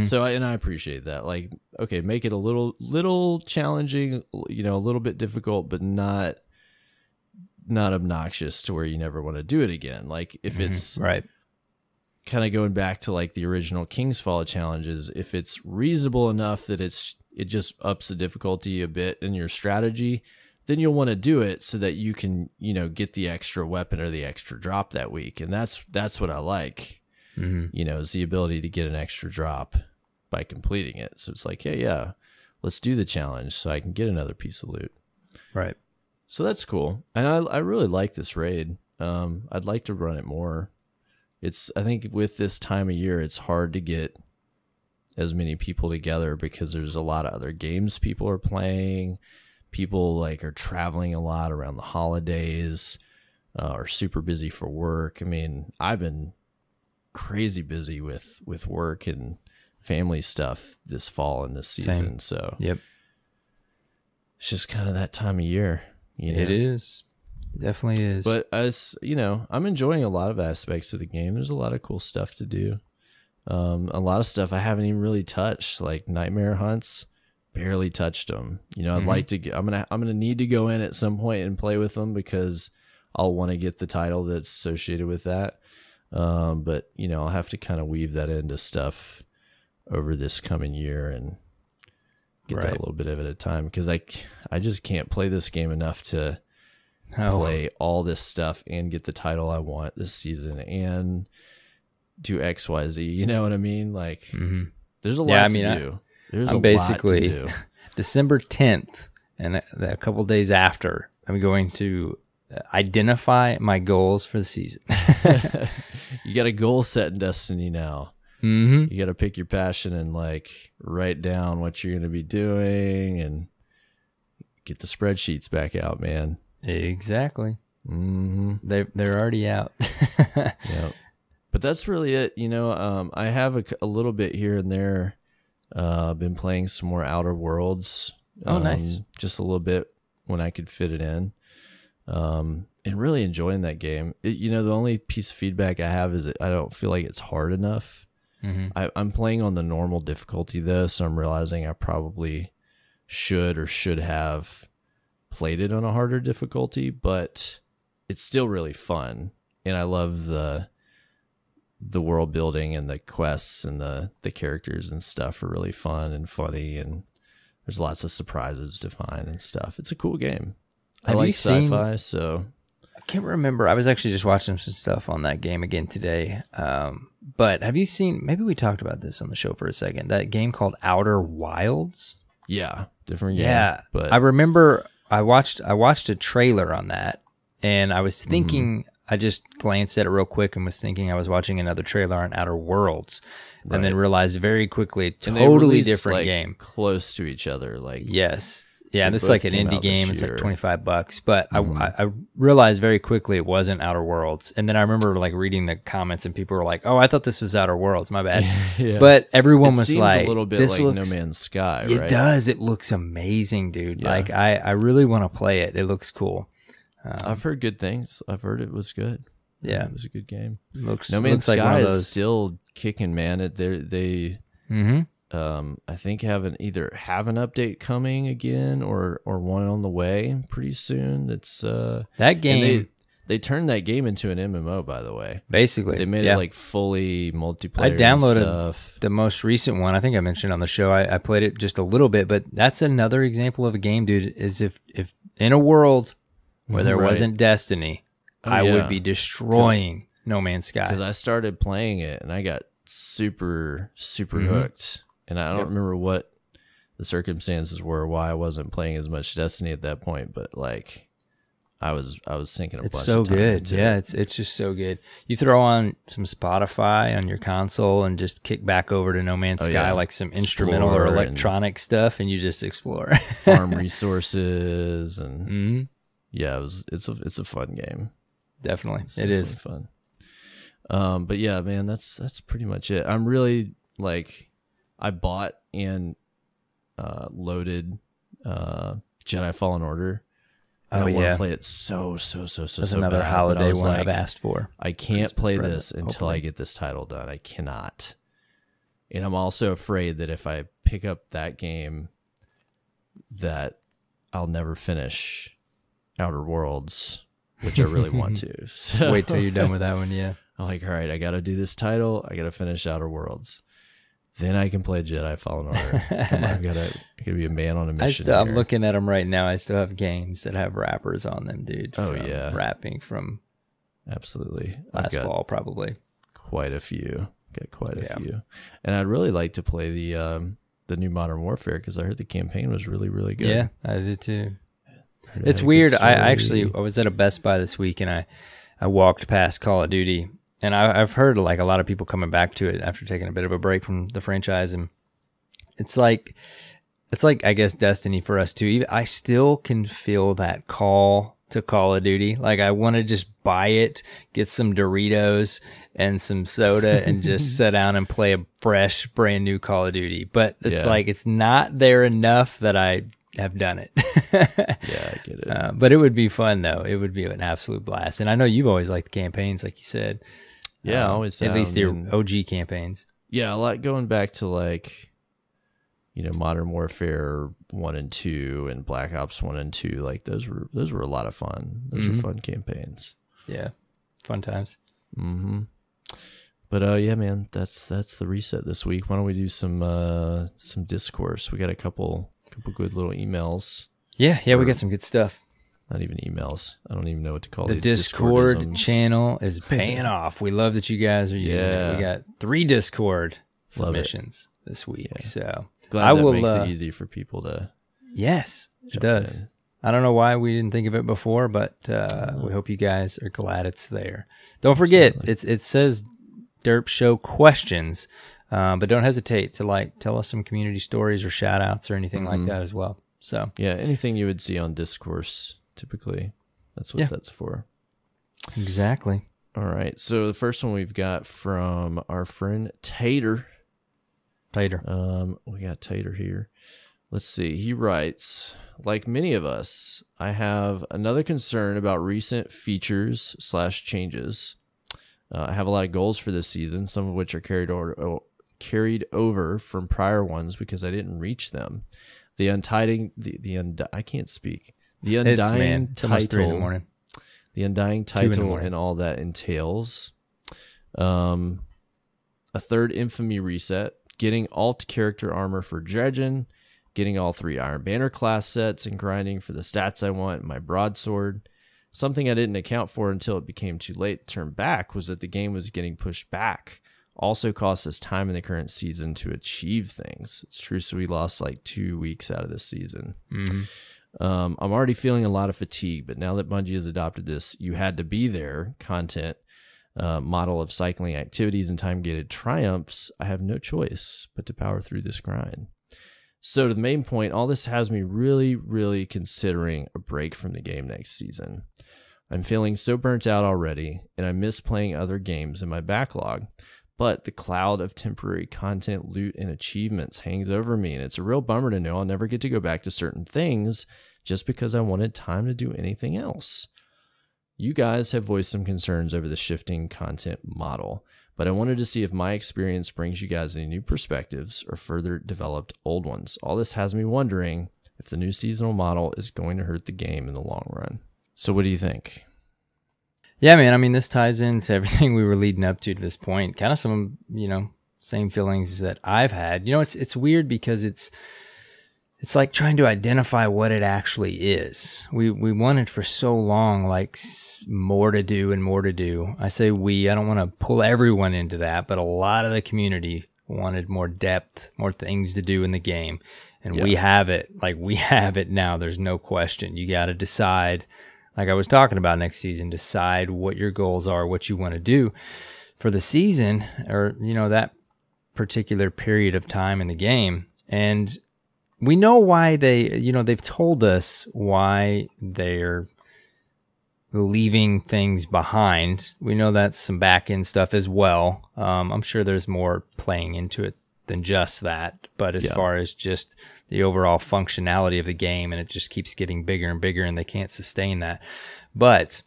So I appreciate that. Like, okay, make it a little challenging, a little bit difficult, but not obnoxious to where you never want to do it again. Like, if it's right, kind of going back to like the original King's Fall challenges, if it's reasonable enough that it just ups the difficulty a bit in your strategy, then you'll want to do it so that you can, get the extra weapon or the extra drop that week. And that's what I like, is the ability to get an extra drop by completing it. So it's like, hey, yeah, let's do the challenge so I can get another piece of loot. right. So that's cool. And I really like this raid. I'd like to run it more. I think with this time of year, it's hard to get as many people together because there's a lot of other games people are playing. People are traveling a lot around the holidays, are super busy for work. I mean, I've been crazy busy with work and family stuff this fall and this season. Same. So Yep. It's just kind of that time of year. It is. It definitely is. But as I'm enjoying a lot of aspects of the game. There's a lot of cool stuff to do. A lot of stuff I haven't even really touched, like Nightmare Hunts, barely touched them. You know, I'd like to. I'm gonna need to go in at some point and play with them because I'll want to get the title that's associated with that. But you know, I'll have to kind of weave that into stuff over this coming year and get that a little bit of it at a time, because I just can't play this game enough to play all this stuff and get the title I want this season and do XYZ. You know what I mean? Like, there's a lot to do. I'm basically December 10th, and a couple days after, I'm going to identify my goals for the season. You got a goal set in Destiny now. You got to pick your passion and like write down what you're going to be doing and get the spreadsheets back out, man. Exactly. They're already out. Yep. But that's really it. You know, I have a little bit here and there. Been playing some more Outer Worlds. Oh, nice. Just a little bit when I could fit it in. And really enjoying that game. You know, the only piece of feedback I have is that I don't feel like it's hard enough. I'm playing on the normal difficulty though, so I'm realizing I probably should have played it on a harder difficulty, but it's still really fun. And I love the world building and the quests, and the characters and stuff are really fun and funny, and there's lots of surprises to find and stuff. It's a cool game. I like sci-fi, so I can't remember. I was actually just watching some stuff on that game again today. But have you seen, maybe we talked about this on the show for a second, that game called Outer Wilds? Yeah, different game. Yeah, but I remember I watched a trailer on that, and I was thinking, I just glanced at it real quick and was thinking I was watching another trailer on Outer Worlds, and then realized very quickly, totally different game. Close to each other. Like, yes. Yeah, this is like an indie game. It's like $25, but I realized very quickly it wasn't Outer Worlds. And then I remember like reading the comments, and people were like, "Oh, I thought this was Outer Worlds. My bad." But everyone was like, "A little bit this like looks, No Man's Sky." Right? It does. It looks amazing, dude. Yeah. Like I really want to play it. It looks cool. I've heard good things. I've heard it was good. Yeah, it was a good game. No Man's Sky like one of those... is still kicking, man. They I think either have an update coming again or one on the way pretty soon. It's that game. They turned that game into an MMO, by the way. Basically, they made it like fully multiplayer. I downloaded stuff. The most recent one. I think I mentioned on the show. I played it just a little bit, but that's another example of a game, dude. Is if in a world where there wasn't Destiny, I would be destroying No Man's Sky. Because I started playing it and I got super hooked. And I don't remember what the circumstances were, why I wasn't playing as much Destiny at that point, but like I was sinking a bunch of time. It's so good. Yeah, it's just so good. You throw on some Spotify on your console and just kick back over to No Man's Sky, like some instrumental or electronic stuff, and you just explore. Farm resources and yeah, it's a fun game. Definitely. It is fun. But yeah, man, that's pretty much it. I'm really like, I bought and loaded Jedi Fallen Order. I want to play it so That's another bad, holiday one like, I've asked for. I can't play this until I get this title done. I cannot. And I'm also afraid that if I pick up that game, that I'll never finish Outer Worlds, which I really want to. So wait till you're done with that one, yeah. I'm like, all right, I got to do this title. I got to finish Outer Worlds. Then I can play Jedi Fallen Order. I gotta be a man on a mission. I'm looking at them right now. I still have games that have wrappers on them, dude. Oh yeah, wrapping from absolutely last fall, probably. Quite a few. Got quite a few, and I'd really like to play the new Modern Warfare because I heard the campaign was really good. Yeah, I did too. It's weird. I was at a Best Buy this week, and I walked past Call of Duty. And I've heard like a lot of people coming back to it after taking a bit of a break from the franchise, and it's like I guess Destiny for us too. I still can feel that call to Call of Duty. Like I want to just buy it, get some Doritos and some soda, and just sit down and play a fresh, brand new Call of Duty. But it's like it's not there enough that I have done it. Yeah, I get it. But it would be fun though. It would be an absolute blast. And I know you've always liked the campaigns, like you said. Yeah, I always have. At least the OG campaigns. Yeah, a lot going back to like, Modern Warfare 1 and 2 and Black Ops 1 and 2. Like those were a lot of fun. Those were fun campaigns. Yeah, fun times. But yeah, man, that's the reset this week. Why don't we do some discourse? We got a couple good little emails. Yeah, we got some good stuff. Not even emails. I don't even know what to call the these. The Discord Discordisms. channel is paying off. We love that you guys are using it. We got 3 Discord submissions this week. Yeah. So glad that makes it easy for people to. Yes, it does. In. I don't know why we didn't think of it before, but we hope you guys are glad it's there. Don't forget, it says Derp Show questions, but don't hesitate to tell us some community stories or shout outs or anything like that as well. So yeah, anything you would see on Discourse, typically, that's what that's for. Exactly. All right, so the first one we've got from our friend Tater. We got Tater here. Let's see. He writes, like many of us, I have another concern about recent features / changes. I have a lot of goals for this season, some of which are carried over from prior ones because I didn't reach them. The undying title, the undying title, and all that entails. A third infamy reset, getting alt character armor for Dredgen, getting all 3 Iron Banner class sets, and grinding for the stats I want in my broadsword. Something I didn't account for until it became too late to turn back was that the game was getting pushed back. Also cost us time in the current season to achieve things. It's true, so we lost like 2 weeks out of this season. I'm already feeling a lot of fatigue, but now that Bungie has adopted this "you had to be there" content model of cycling activities and time-gated triumphs, I have no choice but to power through this grind. So to the main point, all this has me really, really considering a break from the game next season. I'm feeling so burnt out already, and I miss playing other games in my backlog. But the cloud of temporary content, loot, and achievements hangs over me, and it's a real bummer to know I'll never get to go back to certain things just because I wanted time to do anything else. You guys have voiced some concerns over the shifting content model, but I wanted to see if my experience brings you guys any new perspectives or further developed old ones. All this has me wondering if the new seasonal model is going to hurt the game in the long run. So what do you think? Yeah, man. I mean, this ties into everything we were leading up to this point. Kind of some, same feelings that I've had. It's weird because it's like trying to identify what it actually is. We wanted for so long, like more to do and more to do. I say we, I don't want to pull everyone into that, but a lot of the community wanted more depth, more things to do in the game. And we have it. Like we have it now. There's no question. You got to decide. Like I was talking about next season, decide what your goals are, what you want to do for the season or, that particular period of time in the game. And we know why they've told us why they're leaving things behind. We know that's some back end stuff as well. I'm sure there's more playing into it than just that. But as far as just the overall functionality of the game, and it just keeps getting bigger and bigger and they can't sustain that. But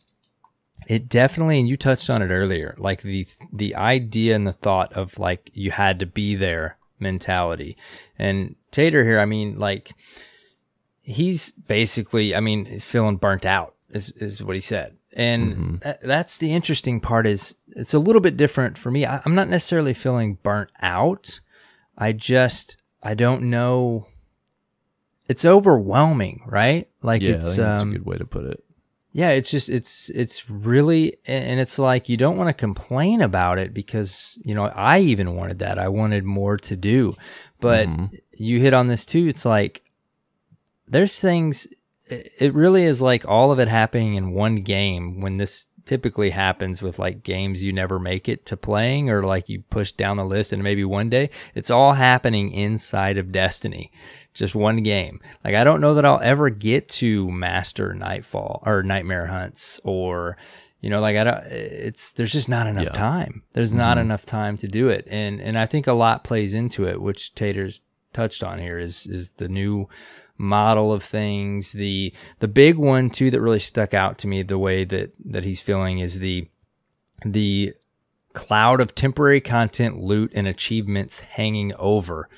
it definitely, and you touched on it earlier, like the idea and the thought of like you had to be there mentality. And Tater here, I mean, like he's basically, he's feeling burnt out is what he said. And that's the interesting part is it's a little bit different for me. I'm not necessarily feeling burnt out. I don't know. It's overwhelming, right? Like I think that's a good way to put it. Yeah, it's just, it's really, and it's like, you don't want to complain about it because, I even wanted that. I wanted more to do, but you hit on this too. It's like, there's things, it really is like all of it happening in one game when this typically happens with like games you never make it to playing or like you push down the list and maybe one day it's all happening inside of Destiny. Just one game. Like I don't know that I'll ever get to master Nightfall or Nightmare Hunts or there's just not enough time. There's not enough time to do it. And I think a lot plays into it, which Tater's touched on here is the new model of things. The big one too that really stuck out to me the way that he's feeling is the cloud of temporary content, loot, and achievements hanging over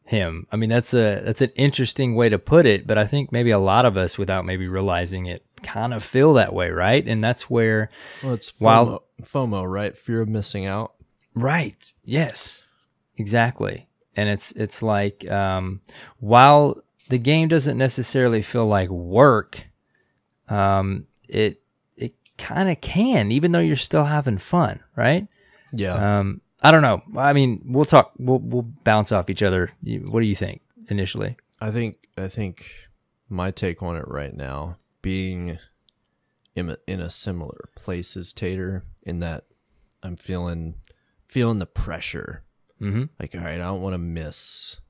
him. I mean, that's an interesting way to put it, but I think maybe a lot of us, without maybe realizing it, kind of feel that way, right? And that's where, well, it's FOMO, right? Fear of missing out. Right. Yes, exactly. And it's like, while the game doesn't necessarily feel like work, it kind of can, even though you're still having fun, right? Yeah. I don't know. I mean, we'll bounce off each other. What do you think initially? I think my take on it right now, being in a similar place as Tater, in that I'm feeling the pressure. Mm-hmm. Like, all right, I don't want to miss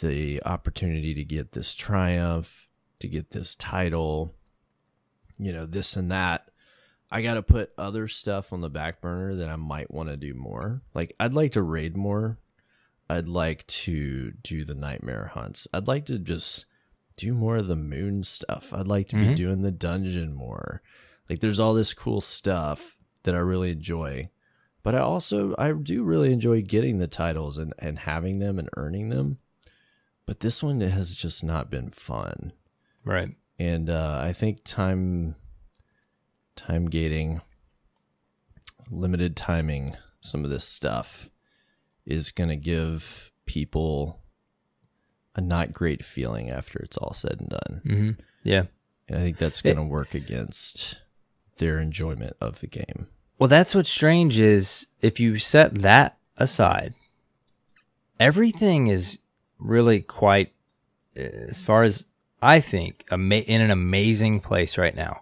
the opportunity to get this triumph, to get this title, this and that. I got to put other stuff on the back burner that I might want to do more. Like, I'd like to raid more. I'd like to do the nightmare hunts. I'd like to just do more of the moon stuff. I'd like to be doing the dungeon more. Like, there's all this cool stuff that I really enjoy. But I do really enjoy getting the titles and having them and earning them. But this one has just not been fun. Right. And I think time gating, limited timing, some of this stuff is going to give people a not great feeling after it's all said and done. Mm-hmm. Yeah. And I think that's going to work against their enjoyment of the game. Well, that's what's strange is if you set that aside, everything is really quite, as far as I think, in an amazing place right now.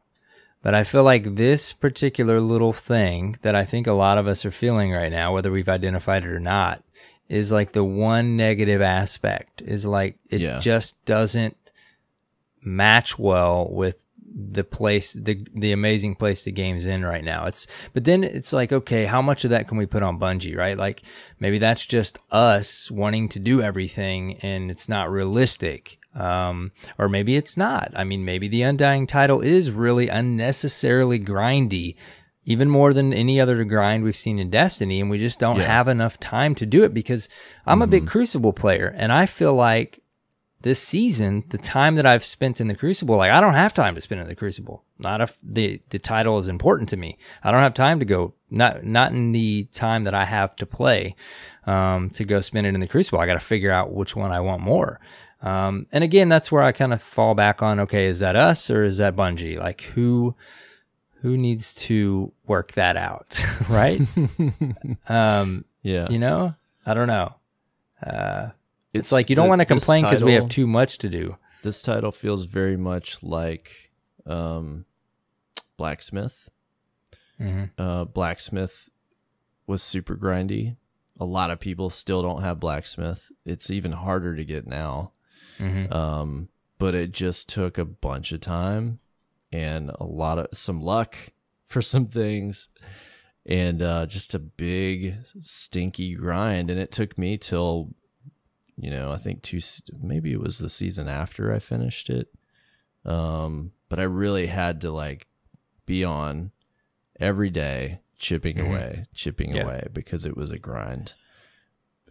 But I feel like this particular little thing that I think a lot of us are feeling right now, whether we've identified it or not, is like the one negative aspect is like it just doesn't match well with the place, the amazing place the game's in right now. But then it's like, okay, how much of that can we put on Bungie, right? Like maybe that's just us wanting to do everything and it's not realistic. Or maybe it's not. I mean, maybe the Undying title is really unnecessarily grindy, even more than any other grind we've seen in Destiny, and we just don't have enough time to do it because I'm a big Crucible player, and I feel like this season, the time that I've spent in the Crucible, like I don't have time to spend in the Crucible. Not if the title is important to me. I don't have time to go, not in the time that I have to play, to go spend it in the Crucible. I got to figure out which one I want more. And again, that's where I kind of fall back on, okay, is that us or is that Bungie? Like who needs to work that out, right? Yeah. I don't know. It's like you don't want to complain because we have too much to do. This title feels very much like Blacksmith. Mm-hmm. Blacksmith was super grindy. A lot of people still don't have Blacksmith. It's even harder to get now. Mm-hmm. But it just took a bunch of time and some luck for some things, and just a big stinky grind. And it took me till, I think maybe it was the season after I finished it. But I really had to like be on every day, chipping away because it was a grind.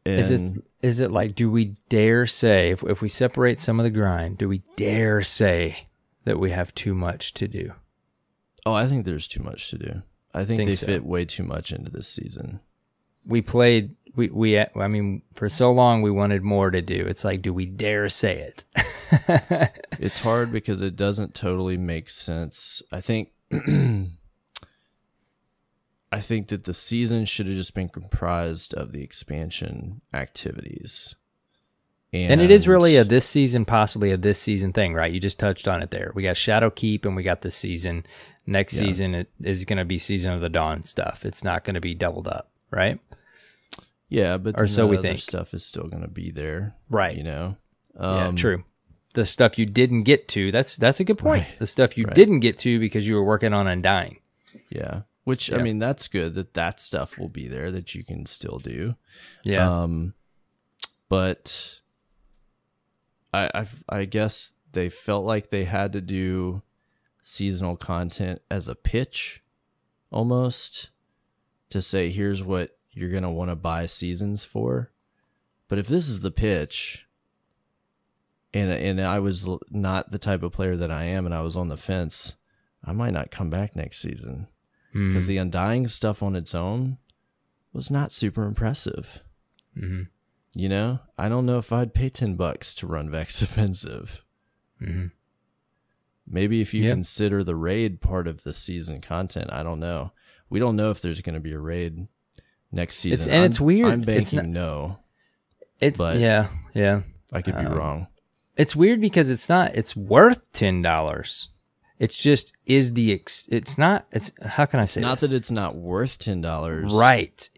And is it like, do we dare say, if we separate some of the grind, do we dare say that we have too much to do? Oh, I think there's too much to do. I think they fit way too much into this season. We played, I mean, for so long we wanted more to do. It's like, do we dare say it? It's hard because it doesn't totally make sense. I think that the season should have just been comprised of the expansion activities. And it is really possibly a this season thing, right? You just touched on it there. We got Shadowkeep and we got this season. Next season it is going to be Season of the Dawn stuff. It's not going to be doubled up, right? Yeah, but or so we other think. Stuff is still going to be there, right? Yeah, true. The stuff you didn't get to, that's a good point. Right. The stuff you didn't get to because you were working on Undying. Yeah. Which, I mean, that's good that stuff will be there that you can still do. Yeah. But I guess they felt like they had to do seasonal content as a pitch almost to say, here's what you're going to want to buy seasons for. But if this is the pitch, and I was not the type of player that I am, and I was on the fence, I might not come back next season, because the Undying stuff on its own was not super impressive. Mm-hmm. You know, I don't know if I'd pay $10 to run Vex Offensive. Mm-hmm. Maybe if you consider the raid part of the season content, I don't know. We don't know if there's going to be a raid next season. It's weird. I'm banking no. But yeah. I could be wrong. It's weird because it's worth $10. It's just how can I say Not this? that it's not worth $10. Right.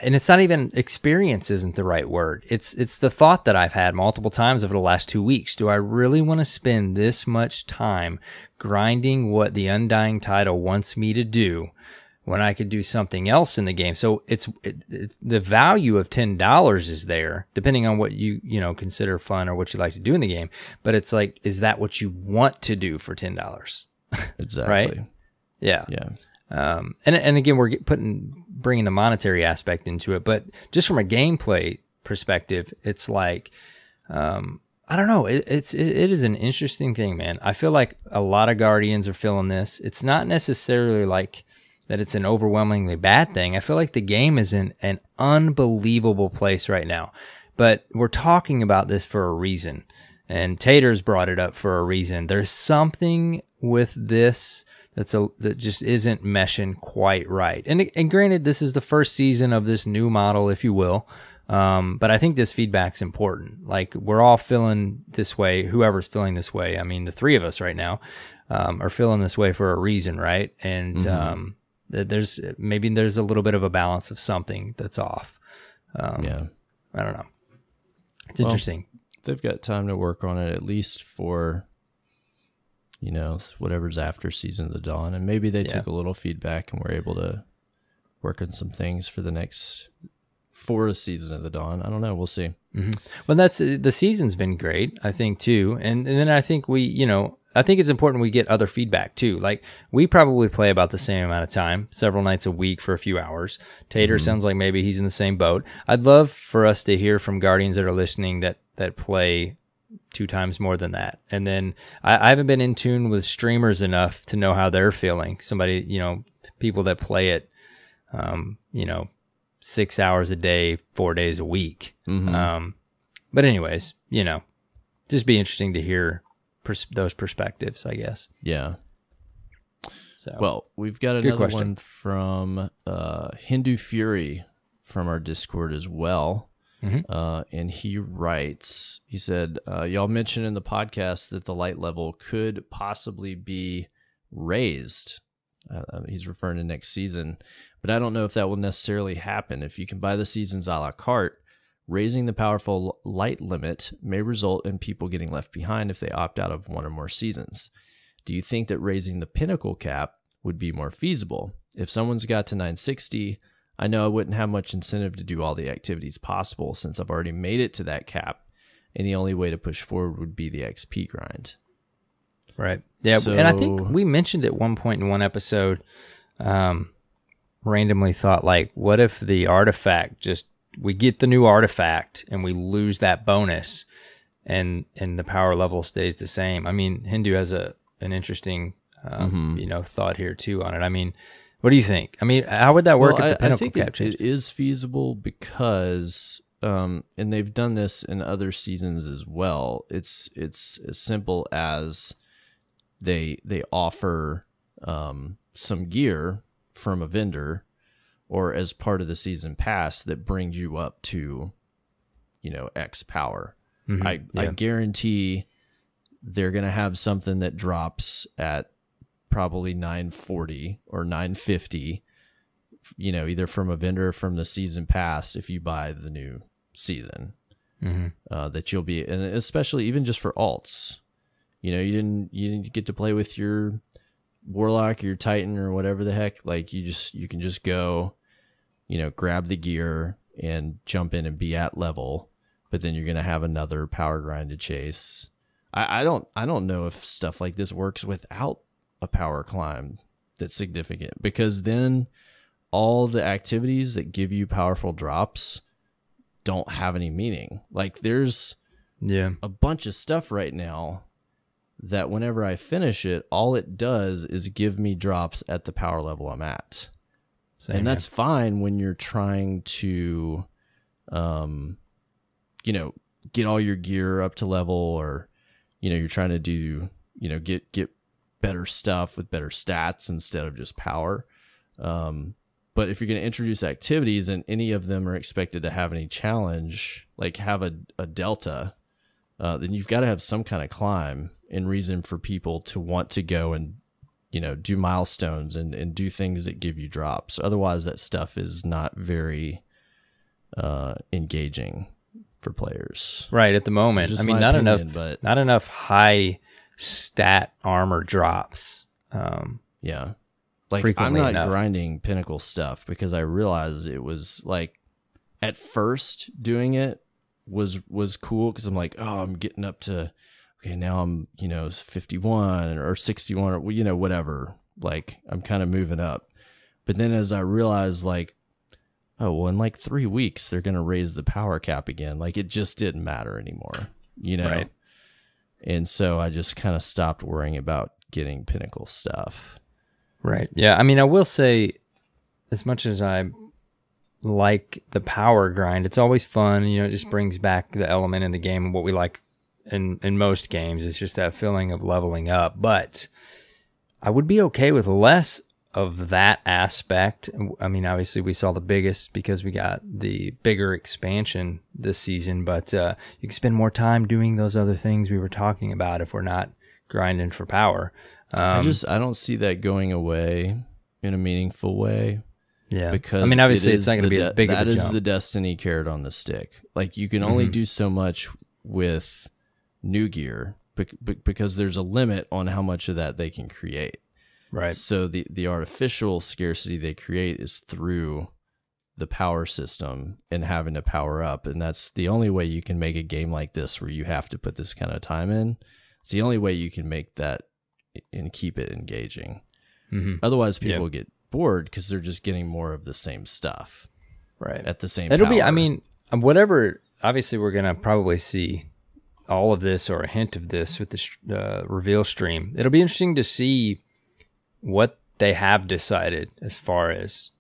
And it's not even experience isn't the right word. It's the thought that I've had multiple times over the last 2 weeks. Do I really want to spend this much time grinding what the Undying title wants me to do when I could do something else in the game? So it's the value of $10 is there, depending on what you consider fun or what you like to do in the game. But it's like, is that what you want to do for $10? Exactly. Right? Yeah. And again, we're bringing the monetary aspect into it, but just from a gameplay perspective, it's like, I don't know. It is an interesting thing, man. I feel like a lot of Guardians are feeling this. It's not necessarily like that it's an overwhelmingly bad thing. I feel like the game is in an unbelievable place right now, but we're talking about this for a reason, and Tater's brought it up for a reason. There's something with this that just isn't meshing quite right. And granted, this is the first season of this new model, if you will. But I think this feedback's important. Like, we're all feeling this way. Whoever's feeling this way. I mean, the three of us right now, are feeling this way for a reason. Right. And, there's a little bit of a balance of something that's off. I don't know. It's interesting. They've got time to work on it, at least for, whatever's after Season of the Dawn. And maybe they took a little feedback and were able to work on some things for the Season of the Dawn. I don't know. We'll see. Mm-hmm. Well, the season's been great, I think, too. And then I think I think it's important we get other feedback too. Like, we probably play about the same amount of time, several nights a week for a few hours. Tater sounds like maybe he's in the same boat. I'd love for us to hear from Guardians that are listening that play 2 times more than that. And then I haven't been in tune with streamers enough to know how they're feeling. Somebody, people that play it, 6 hours a day, 4 days a week. But anyways, just be interesting to hear those perspectives, I guess. Yeah. So, well, we've got another one from Hindu Fury from our Discord as well. And he writes, he said, y'all mentioned in the podcast that the light level could possibly be raised. He's referring to next season, but I don't know if that will necessarily happen. If you can buy the seasons a la carte, raising the powerful light limit may result in people getting left behind if they opt out of one or more seasons. Do you think that raising the pinnacle cap would be more feasible? If someone's got to 960, I know I wouldn't have much incentive to do all the activities possible since I've already made it to that cap, and the only way to push forward would be the XP grind. Right. Yeah, and I think we mentioned at one point in one episode, randomly thought, like, what if the artifact we get the new artifact and we lose that bonus and the power level stays the same. I mean, Hindu has an interesting, thought here too on it. I mean, what do you think? I mean, how would that work if the pinnacle cap changed? It is feasible because, and they've done this in other seasons as well. It's as simple as they offer, some gear from a vendor, or as part of the season pass that brings you up to, X power. I guarantee they're going to have something that drops at probably 940 or 950, either from a vendor or from the season pass if you buy the new season. That you'll be, and especially even just for alts. You didn't get to play with your Warlock or your Titan or whatever the heck. Like, you can just go, grab the gear and jump in and be at level, but then you're going to have another power grind to chase. I don't know if stuff like this works without a power climb that's significant, because then all the activities that give you powerful drops don't have any meaning. Like there's a bunch of stuff right now that whenever I finish it, all it does is give me drops at the power level I'm at. Same, and that's fine when you're trying to, you know, get all your gear up to level, or, you know, you're trying to do, you know, get better stuff with better stats instead of just power. But if you're going to introduce activities and any of them are expected to have any challenge, like have a delta, then you've got to have some kind of climb and reason for people to want to go and, you know, do milestones and do things that give you drops. Otherwise, that stuff is not very engaging for players. Right at the moment. So I mean, not enough high stat armor drops. Yeah. Like I'm not grinding pinnacle stuff because I realized it was like at first doing it was cool because I'm like, oh, I'm getting up to, okay, now I'm, you know, 51 or 61 or, you know, whatever. Like I'm kind of moving up. But then as I realized, like, oh, well, in like 3 weeks, they're going to raise the power cap again. Like it just didn't matter anymore, you know? Right. And so I just kind of stopped worrying about getting pinnacle stuff. Right. Yeah. I mean, I will say, as much as I like the power grind, it's always fun. You know, it just brings back the element in the game and what we like in most games. It's just that feeling of leveling up. But I would be okay with less of that aspect. I mean, obviously we saw the biggest because we got the bigger expansion this season, but you can spend more time doing those other things we were talking about if we're not grinding for power. I don't see that going away in a meaningful way. Yeah. Because I mean, obviously it's not going to be as big of a jump. That is the Destiny carrot on the stick. Like you can only do so much with new gear because there's a limit on how much of that they can create. Right. So the artificial scarcity they create is through the power system and having to power up. And that's the only way you can make a game like this where you have to put this kind of time in. It's the only way you can make that and keep it engaging. Otherwise people will get bored because they're just getting more of the same stuff. Right. At the same It'll power. I mean, whatever, obviously we're going to probably see all of this or a hint of this with the reveal stream. It'll be interesting to see what they have decided as far as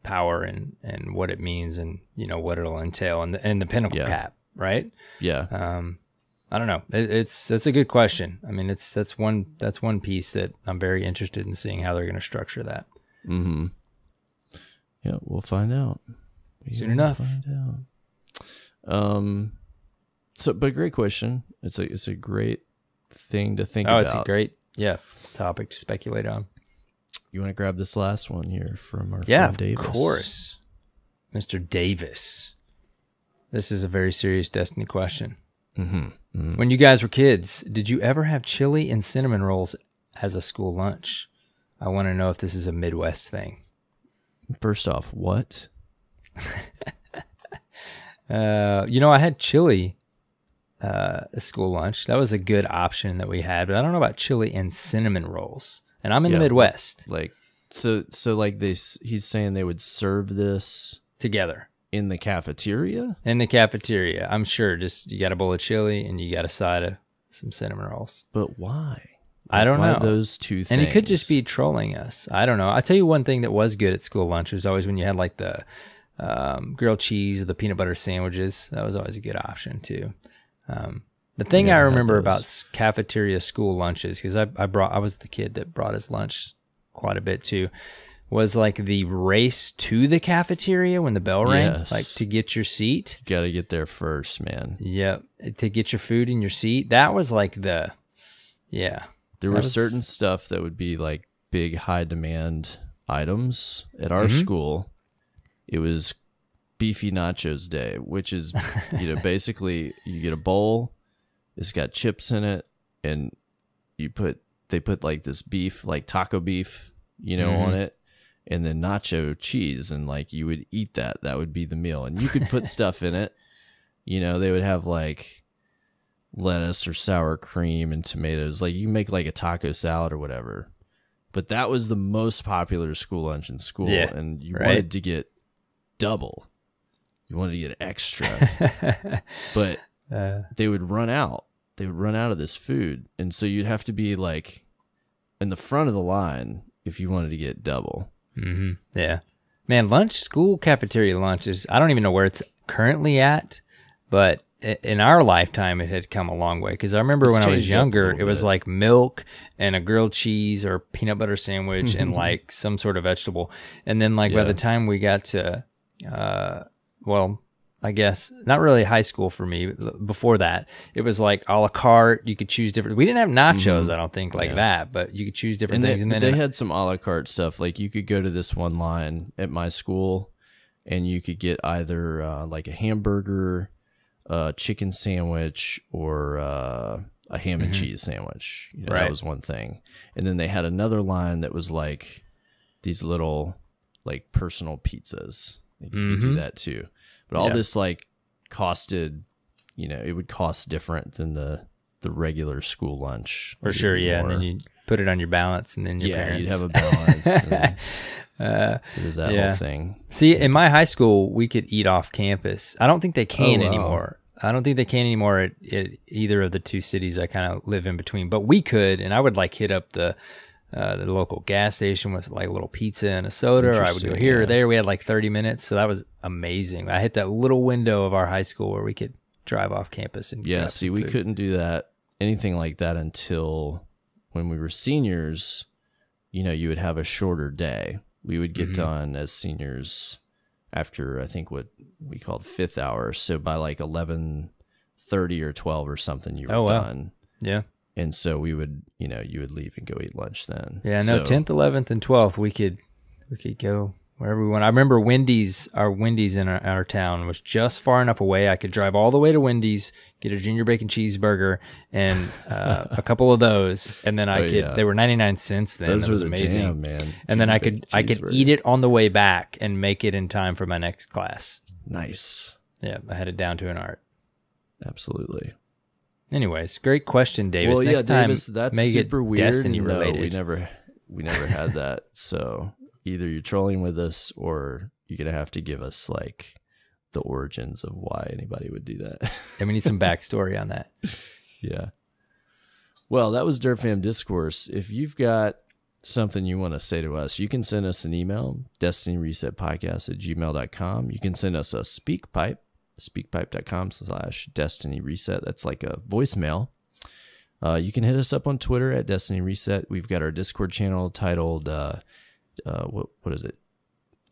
power and what it means and, you know, what it'll entail and the pinnacle cap, right? Yeah. I don't know. That's a good question. I mean, that's one piece that I'm very interested in seeing how they're going to structure that. Mm-hmm. Yeah, we'll find out. Soon enough. But great question. It's a great thing to think about. Oh, it's a great topic to speculate on. You want to grab this last one here from our friend Davis? Of course. Mr. Davis. This is a very serious Destiny question. When you guys were kids, did you ever have chili and cinnamon rolls as a school lunch? I want to know if this is a Midwest thing. First off, what? You know, I had chili at school lunch. That was a good option that we had, but I don't know about chili and cinnamon rolls. And I'm in the Midwest. Like, so like he's saying they would serve this together in the cafeteria? In the cafeteria, I'm sure. Just you got a bowl of chili and you got a side of some cinnamon rolls. But why? I don't know. Why those two things? And he could just be trolling us. I don't know. I'll tell you one thing that was good at school lunch was always when you had like the grilled cheese or the peanut butter sandwiches. That was always a good option too. The thing I remember about cafeteria school lunches, because I was the kid that brought his lunch quite a bit too, was like the race to the cafeteria when the bell rang, like to get your seat. You got to get there first, man. Yep, to get your food in your seat. That was like There was certain stuff that would be like big high demand items at our school. It was beefy nachos day, which is, you know, basically you get a bowl, it's got chips in it, and they put like this beef, like taco beef, you know, on it, and then nacho cheese, and like you would eat that. That would be the meal, and you could put stuff in it. You know, they would have like lettuce or sour cream and tomatoes. Like you make like a taco salad or whatever, But that was the most popular school lunch in school, and you wanted to get double. You wanted to get extra, but they would run out. They would run out of this food, and so you'd have to be like in the front of the line if you wanted to get double. Mm-hmm. Yeah, man, school cafeteria lunch I don't even know where it's currently at, but in our lifetime, it had come a long way. Because I remember when I was younger, it was like milk and a grilled cheese or peanut butter sandwich and like some sort of vegetable. And then like by the time we got to, I guess not really high school for me. Before that, it was like a la carte. You could choose different. We didn't have nachos, I don't think, like that, but you could choose different things. And then they had some a la carte stuff. Like you could go to this one line at my school, and you could get either like a hamburger, a chicken sandwich, or a ham and cheese sandwich. You know, that was one thing. And then they had another line that was like these little like personal pizzas. You could do that too. But all this like costed, you know, it would cost different than the regular school lunch. For sure, yeah. And then you put it on your balance, and then your parents. You'd have a balance. It was that whole thing. See, in my high school, we could eat off campus. I don't think they can anymore. I don't think they can anymore at either of the two cities I kind of live in between. But we could, and I would like hit up the local gas station with like a little pizza and a soda, or I would go here or there. We had like 30 minutes, so that was amazing. I hit that little window of our high school where we could drive off campus and see, we couldn't do anything like that until when we were seniors. You know, you would have a shorter day. We would get done as seniors after, I think, what we called fifth hour. So by like 11:30 or 12 or something, you were done. Yeah. And so we would, you know, you would leave and go eat lunch then. Yeah, no, 10th, 11th, and 12th, we could go wherever we want. I remember our Wendy's in our town was just far enough away. I could drive all the way to Wendy's, get a junior bacon cheeseburger and a couple of those, and then they were 99 cents then. Those was were amazing, jam, man. And then I could eat it on the way back and make it in time for my next class. Nice. Yeah, I had it down to an art. Absolutely. Anyways, great question, Davis. Well, next Davis, time, that's make super it weird. Destiny No, related. we never had that. So either you're trolling with us, or you're gonna have to give us like the origins of why anybody would do that. And we need some backstory on that. Yeah. Well, that was Dirt Fam Discourse. If you've got something you want to say to us, you can send us an email, destinyresetpodcast@gmail.com. You can send us a SpeakPipe, speakpipe.com/destinyreset. That's like a voicemail. You can hit us up on Twitter at Destiny Reset. We've got our Discord channel titled, what is it?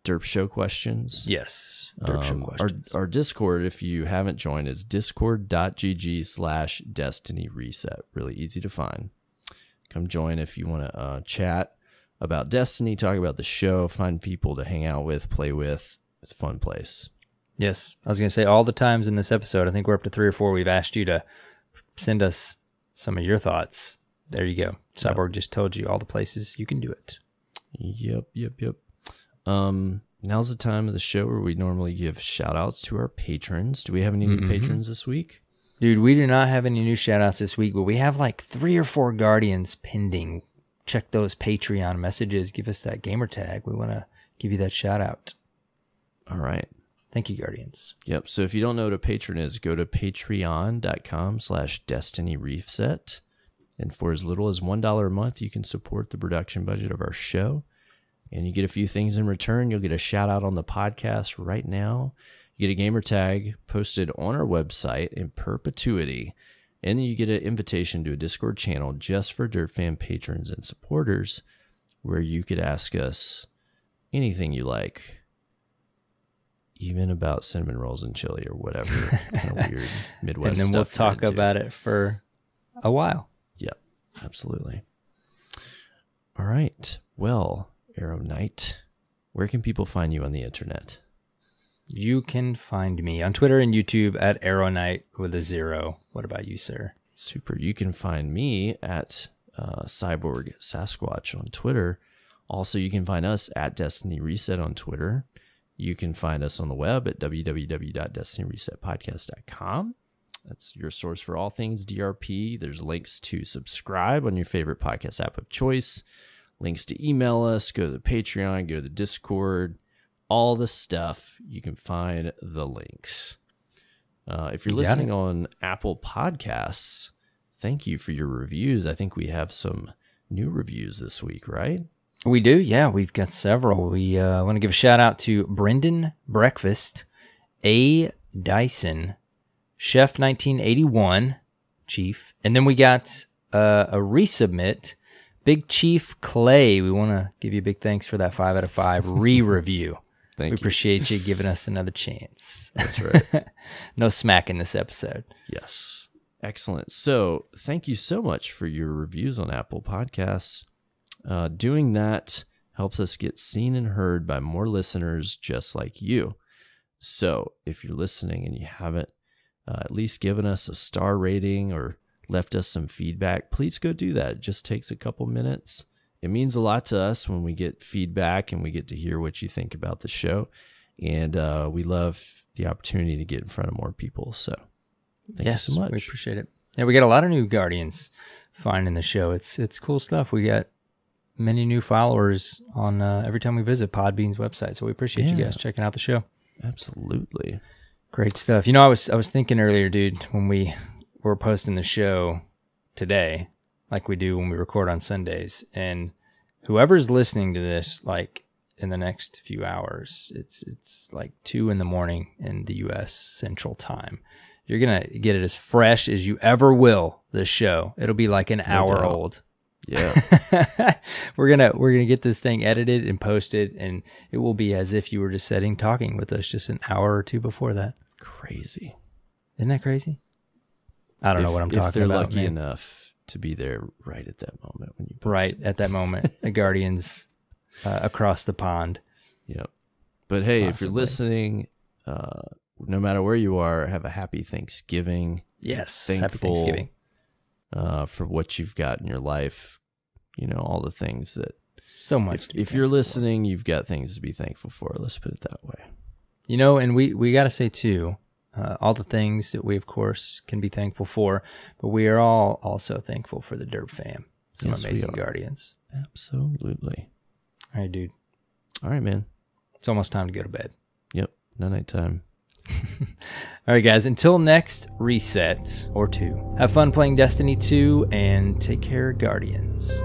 Derp Show Questions. Yes. Derp Show Questions. Our Discord, if you haven't joined, is discord.gg/Destiny Reset. Really easy to find. Come join if you want to chat about Destiny, talk about the show, find people to hang out with, play with. It's a fun place. Yes. I was going to say, all the times in this episode, I think we're up to 3 or 4, we've asked you to send us some of your thoughts. There you go. Cyborg just told you all the places you can do it. Yep. Now's the time of the show where we normally give shout outs to our patrons. Do we have any new patrons this week? Dude, we do not have any new shout outs this week, but we have like 3 or 4 Guardians pending. Check those Patreon messages. Give us that gamer tag. We want to give you that shout out. All right. Thank you, Guardians. Yep. So if you don't know what a patron is, go to patreon.com/DestinyReset. And for as little as $1 a month, you can support the production budget of our show. And you get a few things in return. You'll get a shout out on the podcast right now. You get a gamer tag posted on our website in perpetuity. And then you get an invitation to a Discord channel just for Dirt Fan patrons and supporters, where you could ask us anything you like. Even about cinnamon rolls and chili or whatever kind of weird Midwest stuff. And then we'll talk about it for a while. Yep, absolutely. All right. Well, Arrow Knight, where can people find you on the internet? You can find me on Twitter and YouTube at AER0KNIGHT with a 0. What about you, sir? Super. You can find me at CyborgSasquatch on Twitter. Also, you can find us at Destiny Reset on Twitter. You can find us on the web at www.destinyresetpodcast.com. That's your source for all things DRP. There's links to subscribe on your favorite podcast app of choice, links to email us, go to the Patreon, go to the Discord, all the stuff. You can find the links. If you're listening on Apple Podcasts, thank you for your reviews. I think we have some new reviews this week, right? We do, yeah. We've got several. We want to give a shout out to Brendan Breakfast, A. Dyson, Chef 1981, Chief. And then we got a resubmit, Big Chief Clay. We want to give you a big thanks for that 5 out of 5 re-review. Thank you. We appreciate you giving us another chance. That's right. No smack in this episode. Yes. Excellent. So thank you so much for your reviews on Apple Podcasts. Doing that helps us get seen and heard by more listeners just like you. So if you're listening and you haven't at least given us a star rating or left us some feedback, please go do that. It just takes a couple minutes. It means a lot to us when we get feedback and we get to hear what you think about the show. And we love the opportunity to get in front of more people. So thank you so much. We appreciate it. Yeah, we got a lot of new Guardians finding the show. It's cool stuff. We got many new followers on every time we visit Podbean's website. So we appreciate you guys checking out the show. Absolutely. Great stuff. You know, I was thinking earlier, dude, when we were posting the show today, like we do when we record on Sundays, and whoever's listening to this, like in the next few hours, it's like 2 a.m. in the U.S. Central Time. You're gonna get it as fresh as you ever will. This show, it'll be like an hour old. Yeah. we're gonna get this thing edited and posted, and it will be as if you were just sitting talking with us just an hour or two before that. Crazy. Isn't that crazy? I don't know what I'm talking about. If they're lucky enough to be there right at that moment when you post right it. At that moment, the Guardians across the pond. Yep. But hey, Possibly. if you're listening, no matter where you are, have a happy Thanksgiving. Yes, Thankful, happy Thanksgiving for what you've got in your life. You know, all the things that so much. If you're listening, you've got things to be thankful for. Let's put it that way. You know, and we got to say too, all the things that we of course can be thankful for, but we are all also thankful for the Derp fam. Some amazing Guardians. Absolutely. All right, dude. All right, man. It's almost time to go to bed. Yep. Night time. All right, guys. Until next reset or 2. Have fun playing Destiny 2 and take care, Guardians.